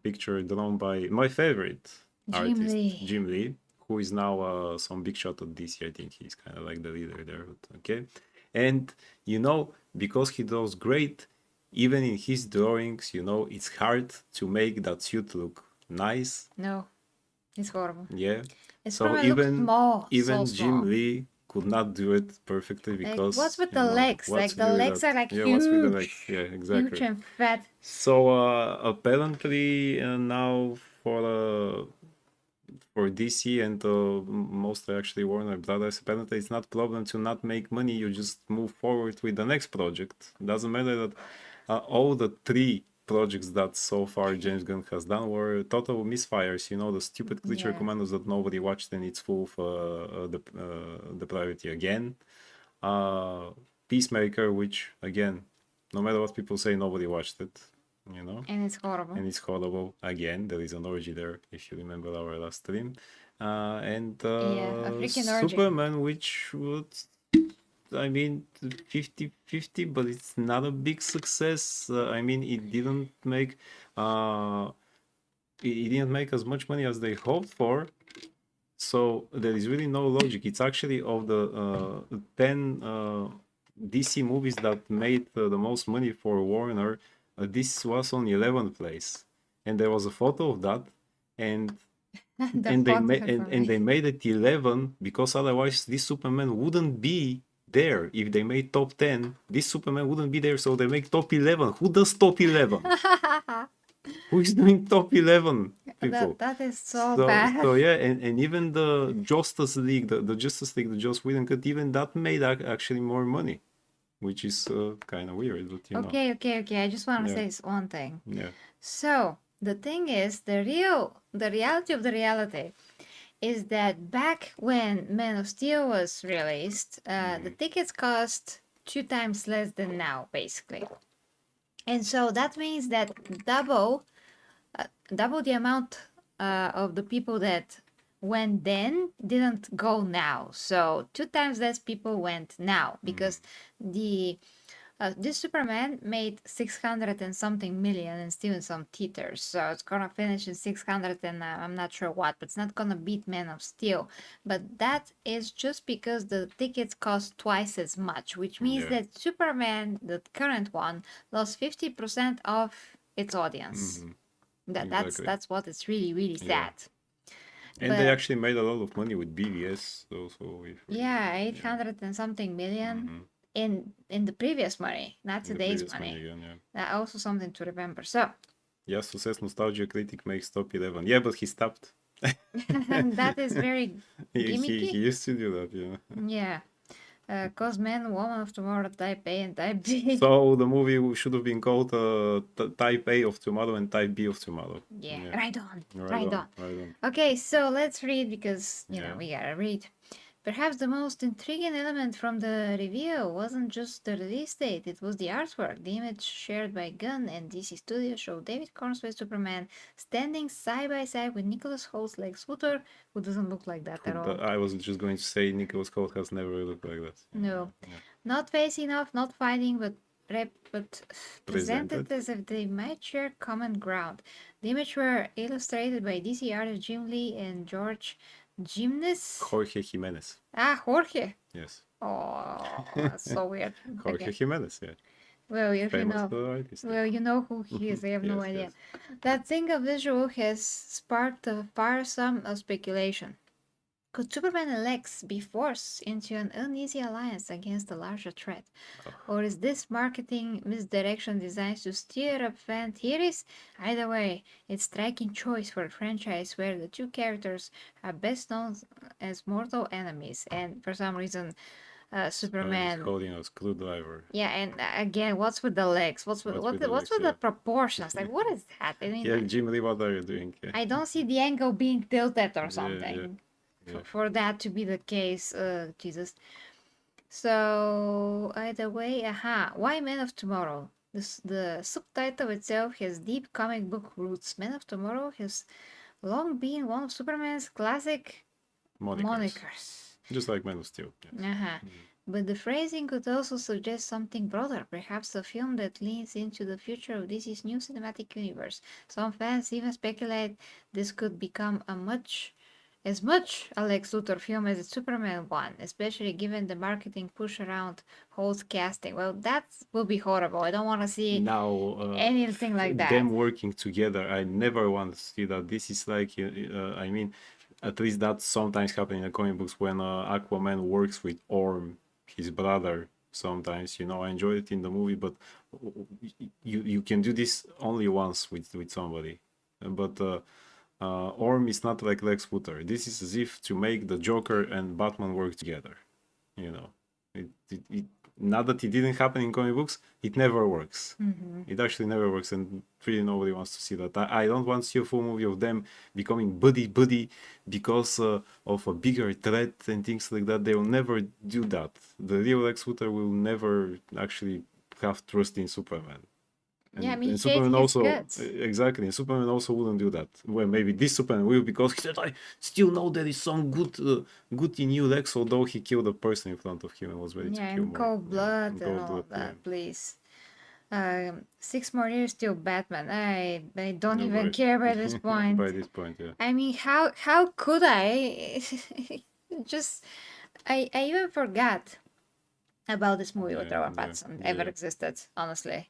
picture drawn by my favorite artist, Jim Lee, who is now some big shot at DC. I think he's kind of like the leader there. Okay, and you know, because he draws great, even in his drawings, you know, it's hard to make that suit look nice. No, it's horrible. Yeah. It's So probably looks small, even so Jim small. Lee could not do it perfectly Like, because what's with you the know, legs? what's Like to the do with legs that? are like Yeah, huge, what's with the legs? Yeah, exactly. huge and fat. So apparently now for DC and mostly actually Warner Brothers, apparently it's not problem to not make money. You just move forward with the next project. Doesn't matter that all the three projects that so far James Gunn has done were total misfires. You know, the stupid creature Yeah. commandos that nobody watched and it's full of the priority again. Peacemaker, which again, no matter what people say, nobody watched it. You know, And it's horrible. and it's horrible again. There is an orgy there, if you remember our last stream. And Yeah, a freaking orgy. Superman, which would, I mean, 50-50, but it's not a big success. I mean, it didn't make it didn't make as much money as they hoped for. So there is really no logic. It's actually of the 10 DC movies that made the most money for Warner, this was on 11th place, and there was a photo of that, and The and they photos made are and they funny. made it 11 because otherwise this Superman wouldn't be there. If they made top 10, this Superman wouldn't be there, so they make top 11. Who does top 11? Who is doing top 11 people? That is so bad. So yeah, and even the Justice League, the Justice League, the Joss Whedon cut, even that made actually more money, which is kind of weird, but you know. Okay. I just want to Yeah. say this one thing. Yeah. So the thing is, the reality of the reality is that back when Man of Steel was released, the tickets cost 2 times less than now, basically. And so that means that double the amount of the people that went then didn't go now. So 2 times less people went now because this Superman made 600 and something million and still in some theaters. So it's gonna finish in 600 and I'm not sure what, but it's not gonna beat Man of Steel. But that is just because the tickets cost twice as much, which means Yeah. that Superman, the current one, lost 50% of its audience. Exactly. That's what is really Yeah. sad. And But they actually made a lot of money with BVS also. yeah, 800 and something million in the previous money, not In the today's previous money. again, yeah. That also something to remember. So Yes, who says Nostalgia Critic makes top 11. Yeah, but he stopped. that is very gimmicky. He used to do that, yeah. Yeah. Cause Man, Woman of Tomorrow, Type A and Type B. So the movie should have been called Type A of Tomorrow and Type B of Tomorrow. Yeah, right on. Right on. Okay, so let's read because, you know, Yeah. we gotta read. Perhaps the most intriguing element from the reveal wasn't just the release date, it was the artwork. The image shared by Gunn and DC Studios showed David Cornsway's Superman standing side by side with Nicholas Holt's Lex Luthor, who doesn't look like that at all. I was just going to say Nicholas Hoult has never looked like that. No. Yeah. Not facing off, not fighting, but presented as if they might share common ground. The image were illustrated by DC artist Jim Lee and George Gimnes. Jorge Jimenez. Jorge. Yes. Oh, that's so weird. Jorge Okay. Jimenez, yeah. Well, if you famous know, artist. well, you know who he is. I have no Yes, idea. yes. That single visual has sparked a firesome speculation. Could Superman and Lex be forced into an uneasy alliance against a larger threat? Oh, Or is this marketing misdirection designed to stir up fan theories? Either way, it's a striking choice for a franchise where the two characters are best known as mortal enemies, and for some reason, he's Superman. holding a screwdriver. Yeah, and again, what's with the legs? What's with the What's legs? with the Yeah. proportions? Like, what is that? I mean, Yeah, Jim Lee, what are you doing? Yeah. I don't see the angle being tilted or Yeah, yeah, something yeah. for that to be the case. Jesus. So either way, why Man of Tomorrow? The subtitle itself has deep comic book roots. Man of Tomorrow has long been one of Superman's classic monikers. Just like Man of Steel. Yeah. Uh-huh. But the phrasing could also suggest something broader, perhaps a film that leans into the future of DC's new cinematic universe. Some fans even speculate this could become as much a Lex Luthor film as the Superman one, especially given the marketing push around Holt's casting. Well, that will be horrible. I don't want to see Now, anything like that. them working together, I never want to see that. This is like, I mean, at least that's sometimes happening in the comic books when Aquaman works with Orm, his brother. Sometimes, I enjoy it in the movie, but you can do this only once with somebody. But Orm is not like Lex Luthor. This is as if to make the Joker and Batman work together. You know, it not that it didn't happen in comic books, it never works. It actually never works, and really nobody wants to see that. I don't want to see a full movie of them becoming buddy because of a bigger threat and things like that. They will never do that. The real Lex Luthor will never actually have trust in Superman. Yeah, I mean, And he hates Superman his also guts. exactly. And Superman also wouldn't do that. Well, maybe this Superman will, because he said, "I still know there is some good in you, Lex." Although he killed a person in front of him and was ready to Yeah, kill in more. cold blood in and cold all blood, of that, yeah. please. 6 more years till Batman. I don't No, even by, care by this point. by this point, yeah. I mean, how could I? Just I even forgot about this movie with Yeah, Robert yeah, Pattinson yeah, ever yeah. existed. Honestly,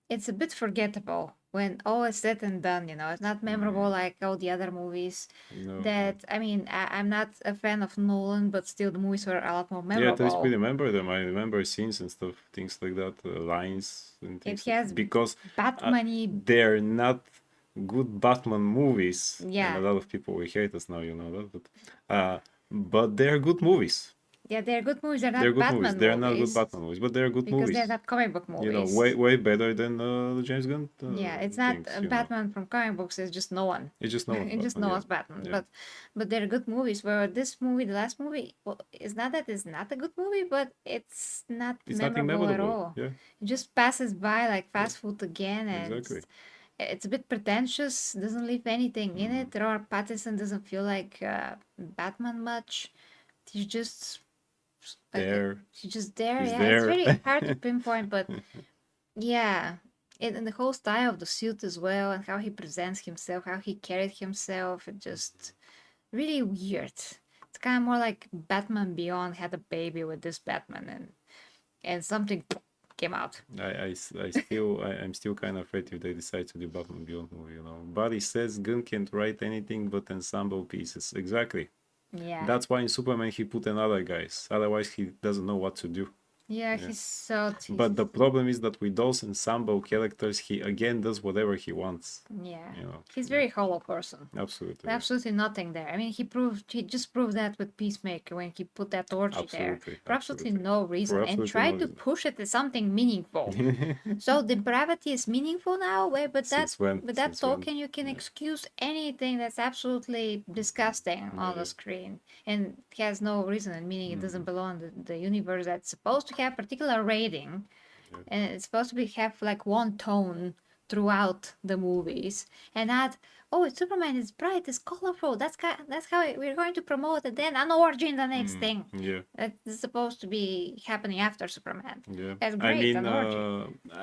it's a bit forgettable when all is said and done. It's not memorable like all the other movies. No, That I mean, I'm not a fan of Nolan, but still the movies were a lot more yeah, at least we memorable. remember them. I remember scenes and stuff, things like that, lines and It things has because Batman-y. they're not good Batman movies, and Yeah, a lot of people will hate us now, you know that, but they're good movies. yeah, they're good movies. They're They're not good movies. Batman They're not good movies Batman movies, but they're good because they're movies. not comic book movies. Way better than the James Gunn Yeah, it's not things. Batman from comic books. It's just no one. It's just no one's It's just Batman. no one's Batman. Yeah. But they're good movies. Where this movie, the last movie, well, it's not that it's not a good movie, but it's not It's nothing memorable at memorable. all. Yeah, It just passes by like fast food again, and exactly. it's a bit pretentious. Doesn't leave anything in it. Robert Pattinson doesn't feel like Batman much. He's just There, he's just there. he's Yeah, there. it's very hard to pinpoint, but yeah, and the whole style of the suit as well, and how he presents himself, how he carried himself, it just really weird. It's kind of more like Batman Beyond had a baby with this Batman, and something came out. I'm still kind of afraid if they decide to do Batman Beyond movie. But he says Gunn can't write anything but ensemble pieces. Exactly. Yeah, That's why in Superman he put another guys. Otherwise he doesn't know what to do. yeah, he's so. But the problem is that with those ensemble characters, he again does whatever he wants. Yeah, You know, he's very hollow person. Absolutely. Absolutely nothing there. I mean, he just proved that with Peacemaker when he put that orgy there Absolutely, for absolutely absolutely. no reason For and absolutely tried no to reason. push it as something meaningful. So depravity is meaningful now. Wait, but Since when? with that Since when? token, you can excuse anything that's absolutely disgusting on the Yeah. screen and has no reason and meaning. It doesn't belong in the universe that's supposed to have particular rating, and it's supposed to have like one tone throughout the movies, and not it's Superman, it's bright, it's colorful. That's how we're going to promote it. Then an orgy in the next thing. Yeah. That's supposed to be happening after Superman. Yeah, That's I great, mean, an orgy.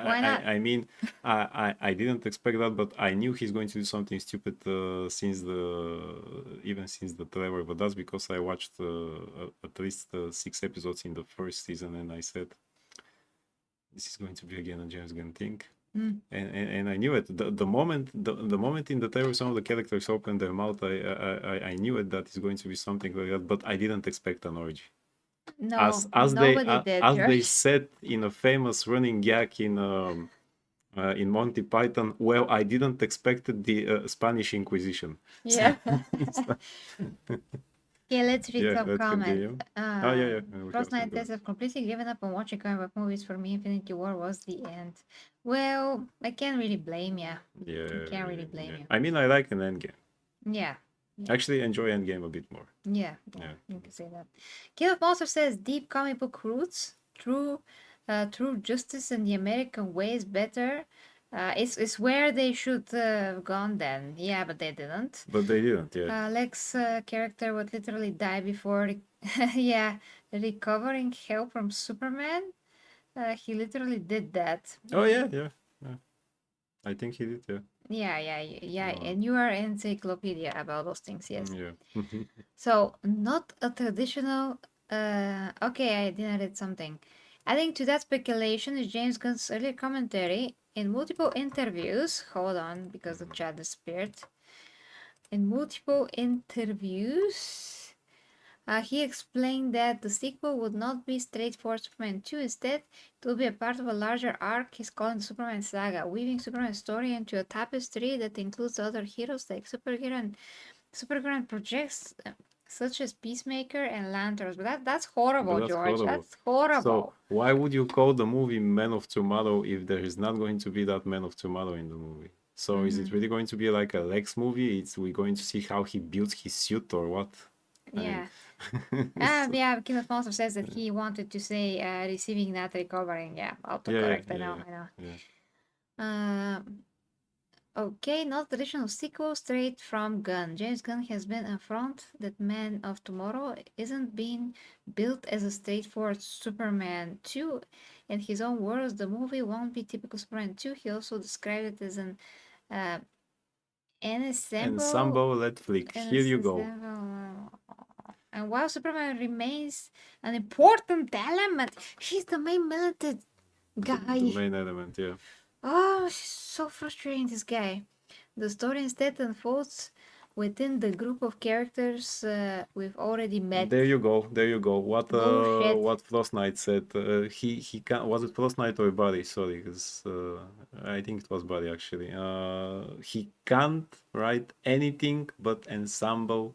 Why not? I mean, I didn't expect that, but I knew he's going to do something stupid since the trailer. But that's because I watched at least 6 episodes in the first season, and I said, this is going to be again a James Gunn thing. Mm. And I knew it. The moment in the trailer some of the characters opened their mouth, I knew it that is going to be something like that, but I didn't expect an orgy. No, As nobody did, they right? said in a famous running gag in Monty Python, well, I didn't expect the Spanish Inquisition. Yeah. So, Okay, let's read yeah, some let's comments. continue. Oh yeah, we have Frost some Night comments. have completely given up on watching comic book movies. For me, Infinity War was the end. Well, I can't really blame you. I can't really blame you. I mean, I like an Endgame. Yeah. Actually, enjoy Endgame a bit more. Yeah, Yeah. you can say that. King of Monsters says deep comic book roots, true justice and the American way is better. It's where they should have gone then. Yeah, but they didn't. But they didn't, yeah. Lex character would literally die before, yeah, recovering help from Superman. He literally did that. Oh yeah. I think he did, yeah. Yeah, Oh. and you are encyclopedia about those things, yes. Yeah. So, not a traditional. Okay, I didn't read something. Adding to that speculation is James Gunn's earlier commentary in multiple interviews. Hold on, because the chat disappeared. In multiple interviews, he explained that the sequel would not be straightforward Superman 2. Instead, it will be a part of a larger arc he's calling the Superman saga, weaving Superman's story into a tapestry that includes other heroes like Supergirl projects such as Peacemaker and Lanterns. But that's horrible, But that's George. horrible. That's horrible. So why would you call the movie Man of Tomorrow if there is not going to be that Man of Tomorrow in the movie? So is it really going to be like a Lex movie? It's we going to see how he builds his suit or what? Yeah. I mean, Yeah, King of Monsters says that he wanted to say receiving, not recovering. Yeah, autocorrect. I know. yeah. Okay, not traditional sequel, straight from Gunn. James Gunn has been upfront that Man of Tomorrow isn't being built as a straightforward Superman 2. In his own words, the movie won't be typical Superman 2. He also described it as an Ensemble let flick. Here you go. And while Superman remains an important element, he's the main militant guy. The main element, yeah. Oh, so frustrating, this guy. The story instead unfolds within the group of characters we've already met. There you go. Bullshit. What Frost Knight said. He can't. Was it Frost Knight or Barry? Sorry, because I think it was Barry actually. He can't write anything but ensemble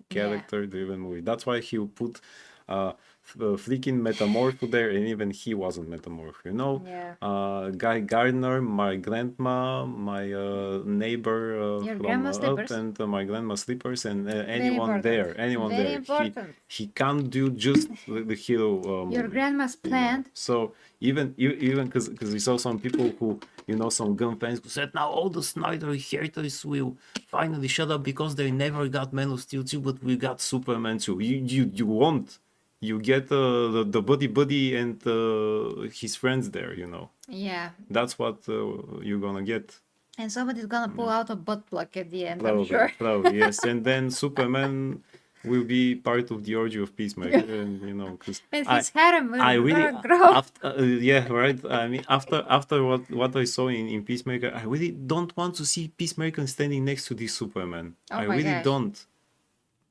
character-driven movie. That's why he put freaking Metamorph there, and even he wasn't Metamorph, you know. Yeah. Guy Gardner, my grandma, my neighbor Your from grandma's Up, slippers? and my grandma's slippers, and anyone important. there, anyone Very there. important. He can't do just the hero movie. Your grandma's you know. plant. So even because we saw some people who, you know, some gun fans who said now all the Snyder haters will finally shut up because they never got Man of Steel 2, but we got Superman 2. You won't. You get the buddy and his friends there, you know. Yeah. That's what you're gonna get. And somebody's gonna pull out a butt plug at the end, Probably, I'm sure. probably, yes. And then Superman will be part of the orgy of Peacemaker, and you know, because And his harem will really grow. after yeah, right. I mean, after what I saw in Peacemaker, I really don't want to see Peacemaker standing next to this Superman. Oh I my really gosh. don't.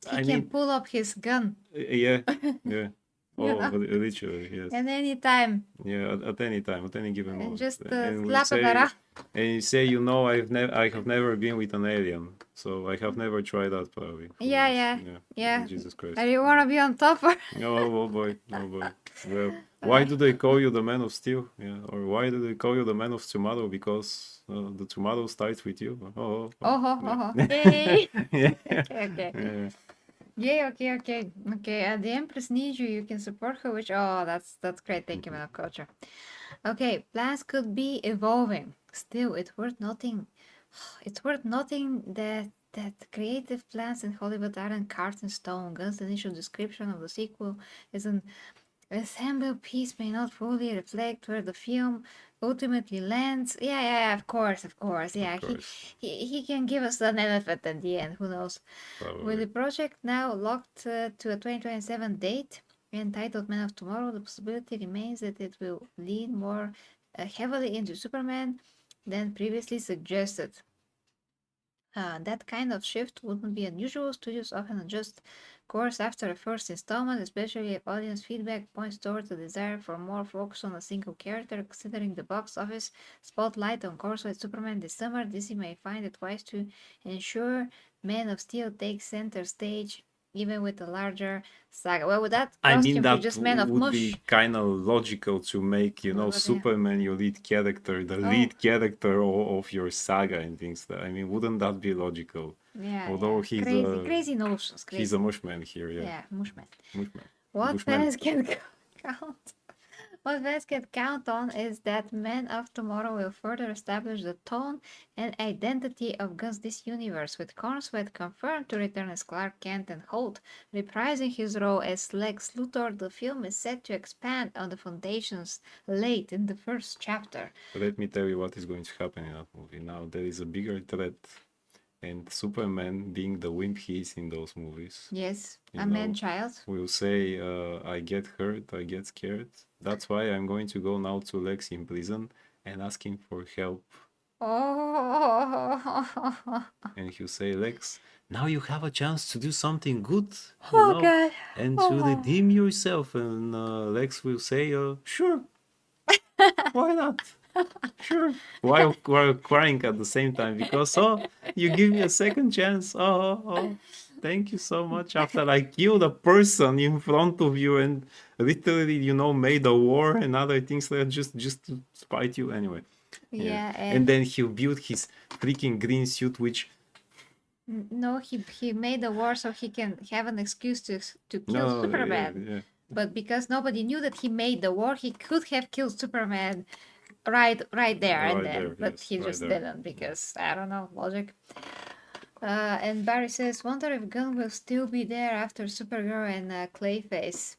He can pull up his gun. Yeah. Oh, You know? literally, yes. At any time. Yeah, at any time, at any given moment. Just And we slap him around. and you say, you know, I have never been with an alien, so I have never tried that probably. Yeah. Jesus Christ. Do you wanna be on top or? Oh boy. Well, why do they call you the Man of Steel? Yeah, or why do they call you the Man of Tomorrow? Because the tomorrow starts with you. Yay. Yeah. Okay. Yeah, okay. The Empress needs you. You can support her, which that's great. Thank you, man of culture. Okay, plans could be evolving. Still, it's worth noting. It's worth noting that creative plans in Hollywood aren't carved in stone. Gunn's initial description of the sequel is an assembled piece may not fully reflect where the film ultimately lands. Yeah, of course. Yeah, he can give us an elephant at the end. Who knows? Probably. With the project now locked to a 2027 date, entitled Man of Tomorrow, the possibility remains that it will lean more heavily into Superman than previously suggested. That kind of shift wouldn't be unusual. Studios often adjust course after a first installment, especially if audience feedback points towards a desire for more focus on a single character. Considering the box office spotlight on course with Superman this summer, DC may find it wise to ensure Man of Steel takes center stage, even with a larger saga. Well, with that I mean, costume, he's that just Man of would Mush. be kind of logical to make, you know, But yeah. Superman your lead character, the Oh. lead character of your saga and things. That I mean, wouldn't that be logical? Yeah, Although yeah. he's Crazy notions. Crazy. he's a mushman here, yeah. Yeah, Mushman. Mushman. What Bushman. fans can count? What fans can count on is that Man of Tomorrow will further establish the tone and identity of Gunn's this universe, with Cornswet confirmed to return as Clark Kent and Holt reprising his role as Lex Luthor. The film is set to expand on the foundations laid in the first chapter. Let me tell you what is going to happen in that movie. Now there is a bigger threat, and Superman, being the wimp he is in those movies, Yes, You a know, man-child. will say, I get hurt, I get scared. That's why I'm going to go now to Lex in prison and ask him for help. Oh, And he'll say, Lex, now you have a chance to do something good, God. and to redeem yourself. And Lex will say, sure, why not? Sure. While crying at the same time, because, you give me a second chance. Oh, thank you so much. After I killed a person in front of you and literally, made a war and other things like just to spite you. Anyway. Yeah, And then he'll build his freaking green suit, which no, he made the war so he can have an excuse to kill no, Superman. yeah. But because nobody knew that he made the war, he could have killed Superman right there and Right then. there, But yes, he right just there. didn't because I don't know, logic. And Barry says, wonder if Gunn will still be there after Supergirl and Clayface.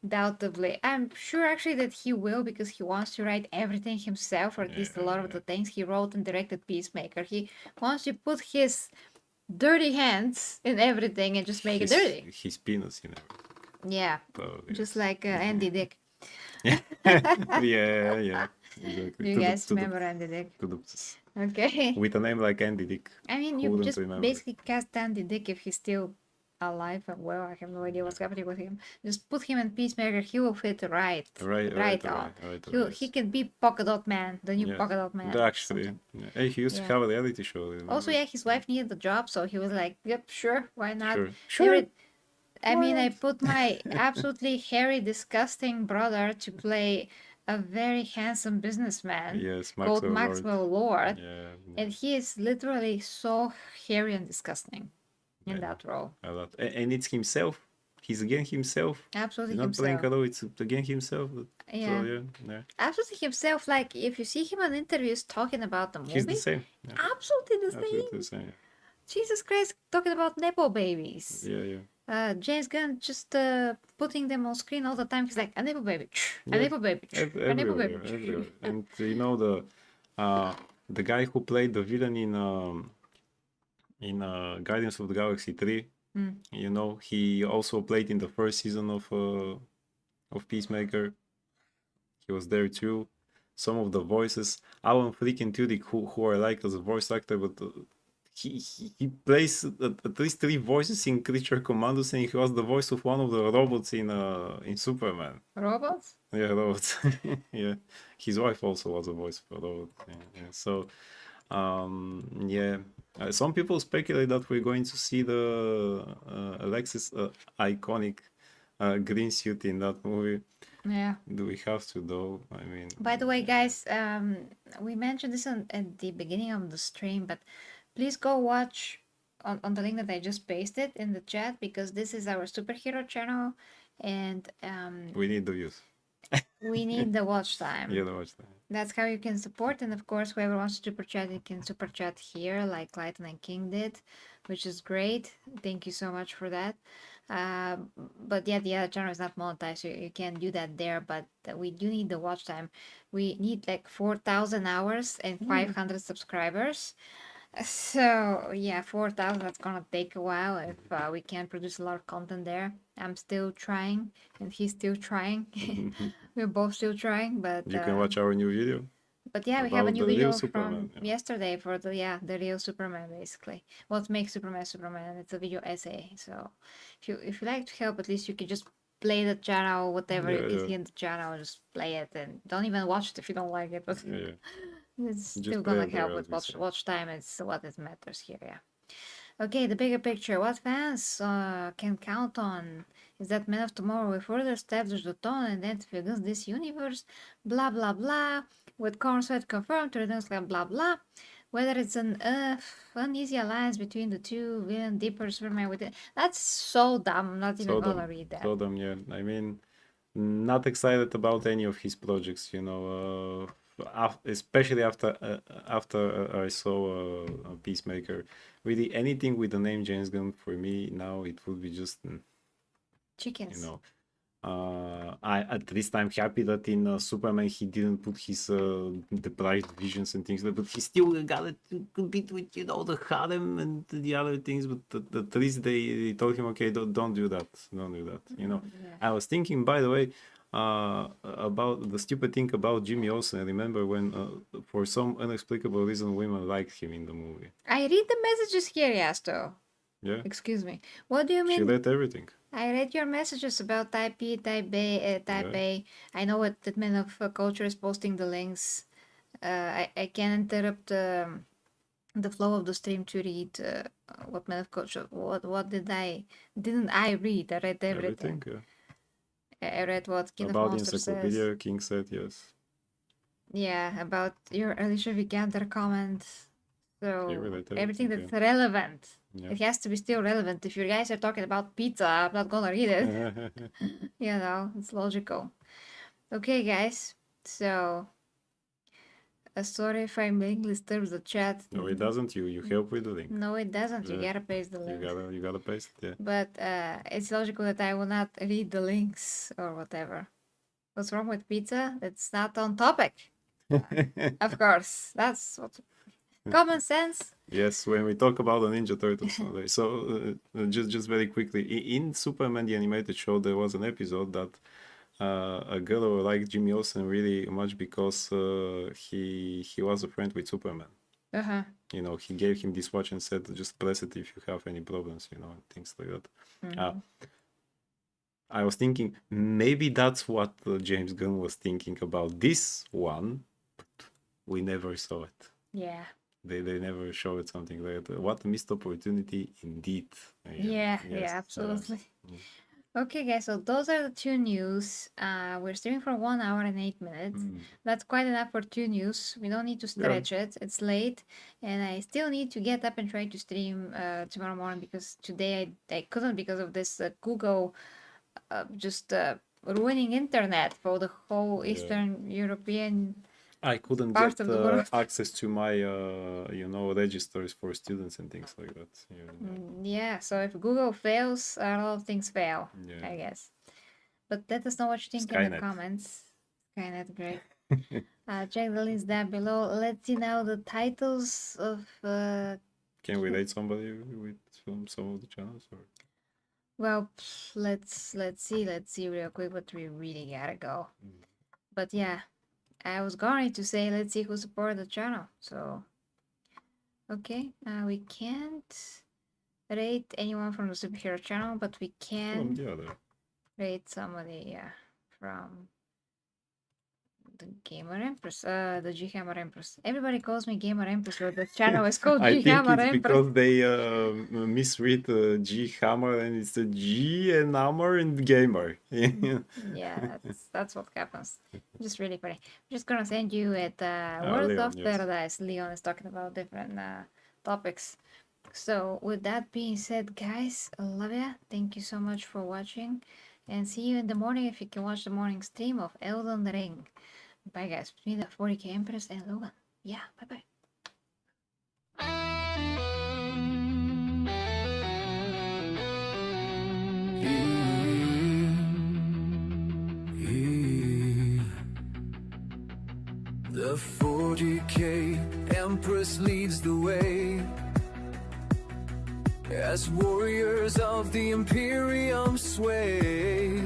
Doubtably. I'm sure actually that he will, because he wants to write everything himself, or at least a lot of the things he wrote and directed Peacemaker. He wants to put his dirty hands in everything and just make it dirty. His penis, Yeah, Probably, just yes. like Andy Dick. Yeah. Exactly. You guys remember Andy Dick? Okay. With a name like Andy Dick. I mean, Who you wouldn't just remember? basically cast Andy Dick if he's still alive and well. I have no idea what's happening with him. Just put him in Peacemaker. He will fit right on. He can be Polka Dot Man, the new Polka Dot Man. Actually, hey, he used to have a reality show. Also, yeah, his wife needed the job, so he was like, "Yep, sure, why not?" Sure. I mean, I put my absolutely hairy, disgusting brother to play a very handsome businessman Yes, called Maxwell Lord, Yeah. and he is literally so hairy and disgusting in that role. And it's himself. He's again himself. Absolutely He's not himself. playing a role, it's again himself. Yeah. So, yeah. Absolutely himself. Like, if you see him in interviews talking about the movie, He's the same. Yeah. absolutely the same. Absolutely the same. Jesus Christ, talking about Nepo babies. Yeah. James Gunn just putting them on screen all the time. He's like, a Nepo baby, a Nepo baby, a Nepo baby. Everywhere. And the guy who played the villain in Guardians of the Galaxy 3, he also played in the first season of Peacemaker. He was there too. Some of the voices, Alan freaking Tudyk, who I like as a voice actor, but he plays at least 3 voices in Creature Commandos, and he was the voice of one of the robots in Superman. Robots? Yeah, robots. Yeah, his wife also was a voice for a robot. Yeah. So, some people speculate that we're going to see the Alexis iconic green suit in that movie. Yeah. Do we have to, though? I mean. By the way, guys, we mentioned this at the beginning of the stream, but please go watch on the link that I just pasted in the chat, because this is our superhero channel, and we need the views. we need the watch time. Yeah, the watch time. That's how you can support, and of course, whoever wants to super chat, you can super chat here, like Lighten and King did, which is great. Thank you so much for that. But yeah, the other channel is not monetized, so you can do that there, but we do need the watch time. We need like 4,000 hours and 500 subscribers. So yeah, 4,000. That's gonna take a while if we can't produce a lot of content there. I'm still trying, and he's still trying. We're both still trying, You can watch our new video yeah, we have a about new the real video Superman. from yesterday for the real Superman, basically. What makes Superman Superman? It's a video essay. So if you like to help, at least you can just play the channel, whatever you can see in the channel, just play it and don't even watch it if you don't like it. But it's still Just play gonna it there, help as with we say. watch time. It's what it matters here. Yeah. Okay, the bigger picture. What fans can count on is that Men of Tomorrow will further establish the tone and identify against this universe, blah blah blah, with Cornsweat confirmed to return, blah blah. Whether it's an uneasy alliance between the two, villain deeper Superman with it. That's so dumb. I'm not even gonna read that. So dumb, yeah. I mean, not excited about any of his projects, especially after I saw Peacemaker. Really, anything with the name James Gunn for me now it would be just Chickens. At least I'm happy that in Superman he didn't put his deprived visions and things like that, but he still got to compete with the harem and the other things. But at least they told him, okay, don't do that, Yeah. I was thinking, by the way, about the stupid thing about Jimmy Olsen. I remember when, for some inexplicable reason, women liked him in the movie. I read the messages here, Yasto. Yeah. Excuse me. What do you mean? She read everything. I read your messages about Type E, Type A, Type A. I know what that Man of Culture is posting the links. I can interrupt the flow of the stream to read what Man of Culture. What didn't I read? I read everything. Yeah. I read what King about of Monsters Encyclopedia, says. King said yes. Yeah, about your Alicia Vikander comment. So everything that's yeah. relevant. Yeah. It has to be still relevant. If you guys are talking about pizza, I'm not gonna read it. It's logical. Okay, guys. So, sorry if I'm being disturbs the chat. No, it doesn't. You help with the link. No, it doesn't. You gotta paste the link. You gotta paste it. Yeah. But it's logical that I will not read the links or whatever. What's wrong with pizza? That's not on topic. Of course, that's what common sense. Yes, when we talk about the Ninja Turtles. So just very quickly, in Superman the animated show, there was an episode that a girl liked Jimmy Olsen really much because he was a friend with Superman. He gave him this watch and said, just press it if you have any problems, things like that. I was thinking maybe that's what James Gunn was thinking about this one, but we never saw it. Yeah. They never showed something like that. What a missed opportunity indeed. Yeah, absolutely. Okay, guys, so those are the 2 news. We're streaming for 1 hour and 8 minutes. That's quite enough for 2 news. We don't need to stretch it. It's late, and I still need to get up and try to stream tomorrow morning because today I couldn't because of this Google just ruining internet for the whole Eastern European. I couldn't get access to my, registers for students and things like that. Yeah, so if Google fails, a lot of things fail, I guess. But let us know what you think in the comments. Skynet, great. Check the links down below. Let's see now the titles of... Can we rate somebody from some of the channels? Or? Well, let's see real quick, but we really gotta go. But yeah. I was going to say, let's see who supported the channel. So, okay, we can't rate anyone from the superhero channel, but we can rate somebody, from the Gamer Empress, the G Hammer Empress. Everybody calls me Gamer Empress, but the channel is called G Hammer Empress. Because they misread G Hammer and it's a G and Hammer and Gamer. Yeah, that's what happens. Just really funny. I'm just gonna send you at World of Paradise. Leon is talking about different topics. So with that being said, guys, I love ya. Thank you so much for watching, and see you in the morning if you can watch the morning stream of Elden Ring. Bye, guys. Between the 40K Empress and Logan. Yeah, bye-bye. The 40K Empress leads the way as warriors of the imperium sway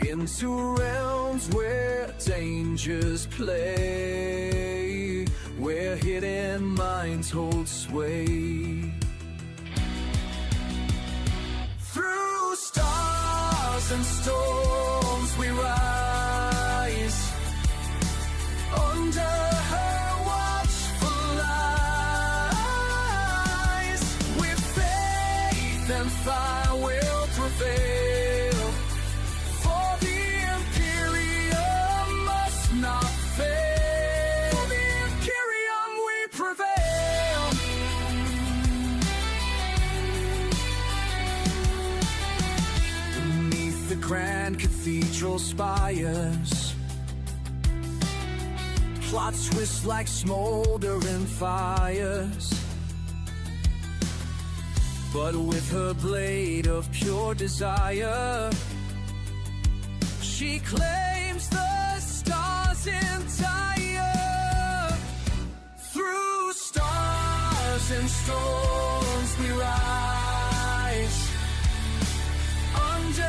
into realms where dangers play, where hidden minds hold sway. Through stars and storms we rise, under her watchful eyes. With faith and fire will prevail, for the imperium must not fail. For the imperium we prevail. Beneath the grand cathedral spires, plots twist like smoldering fires. But with her blade of pure desire, she claims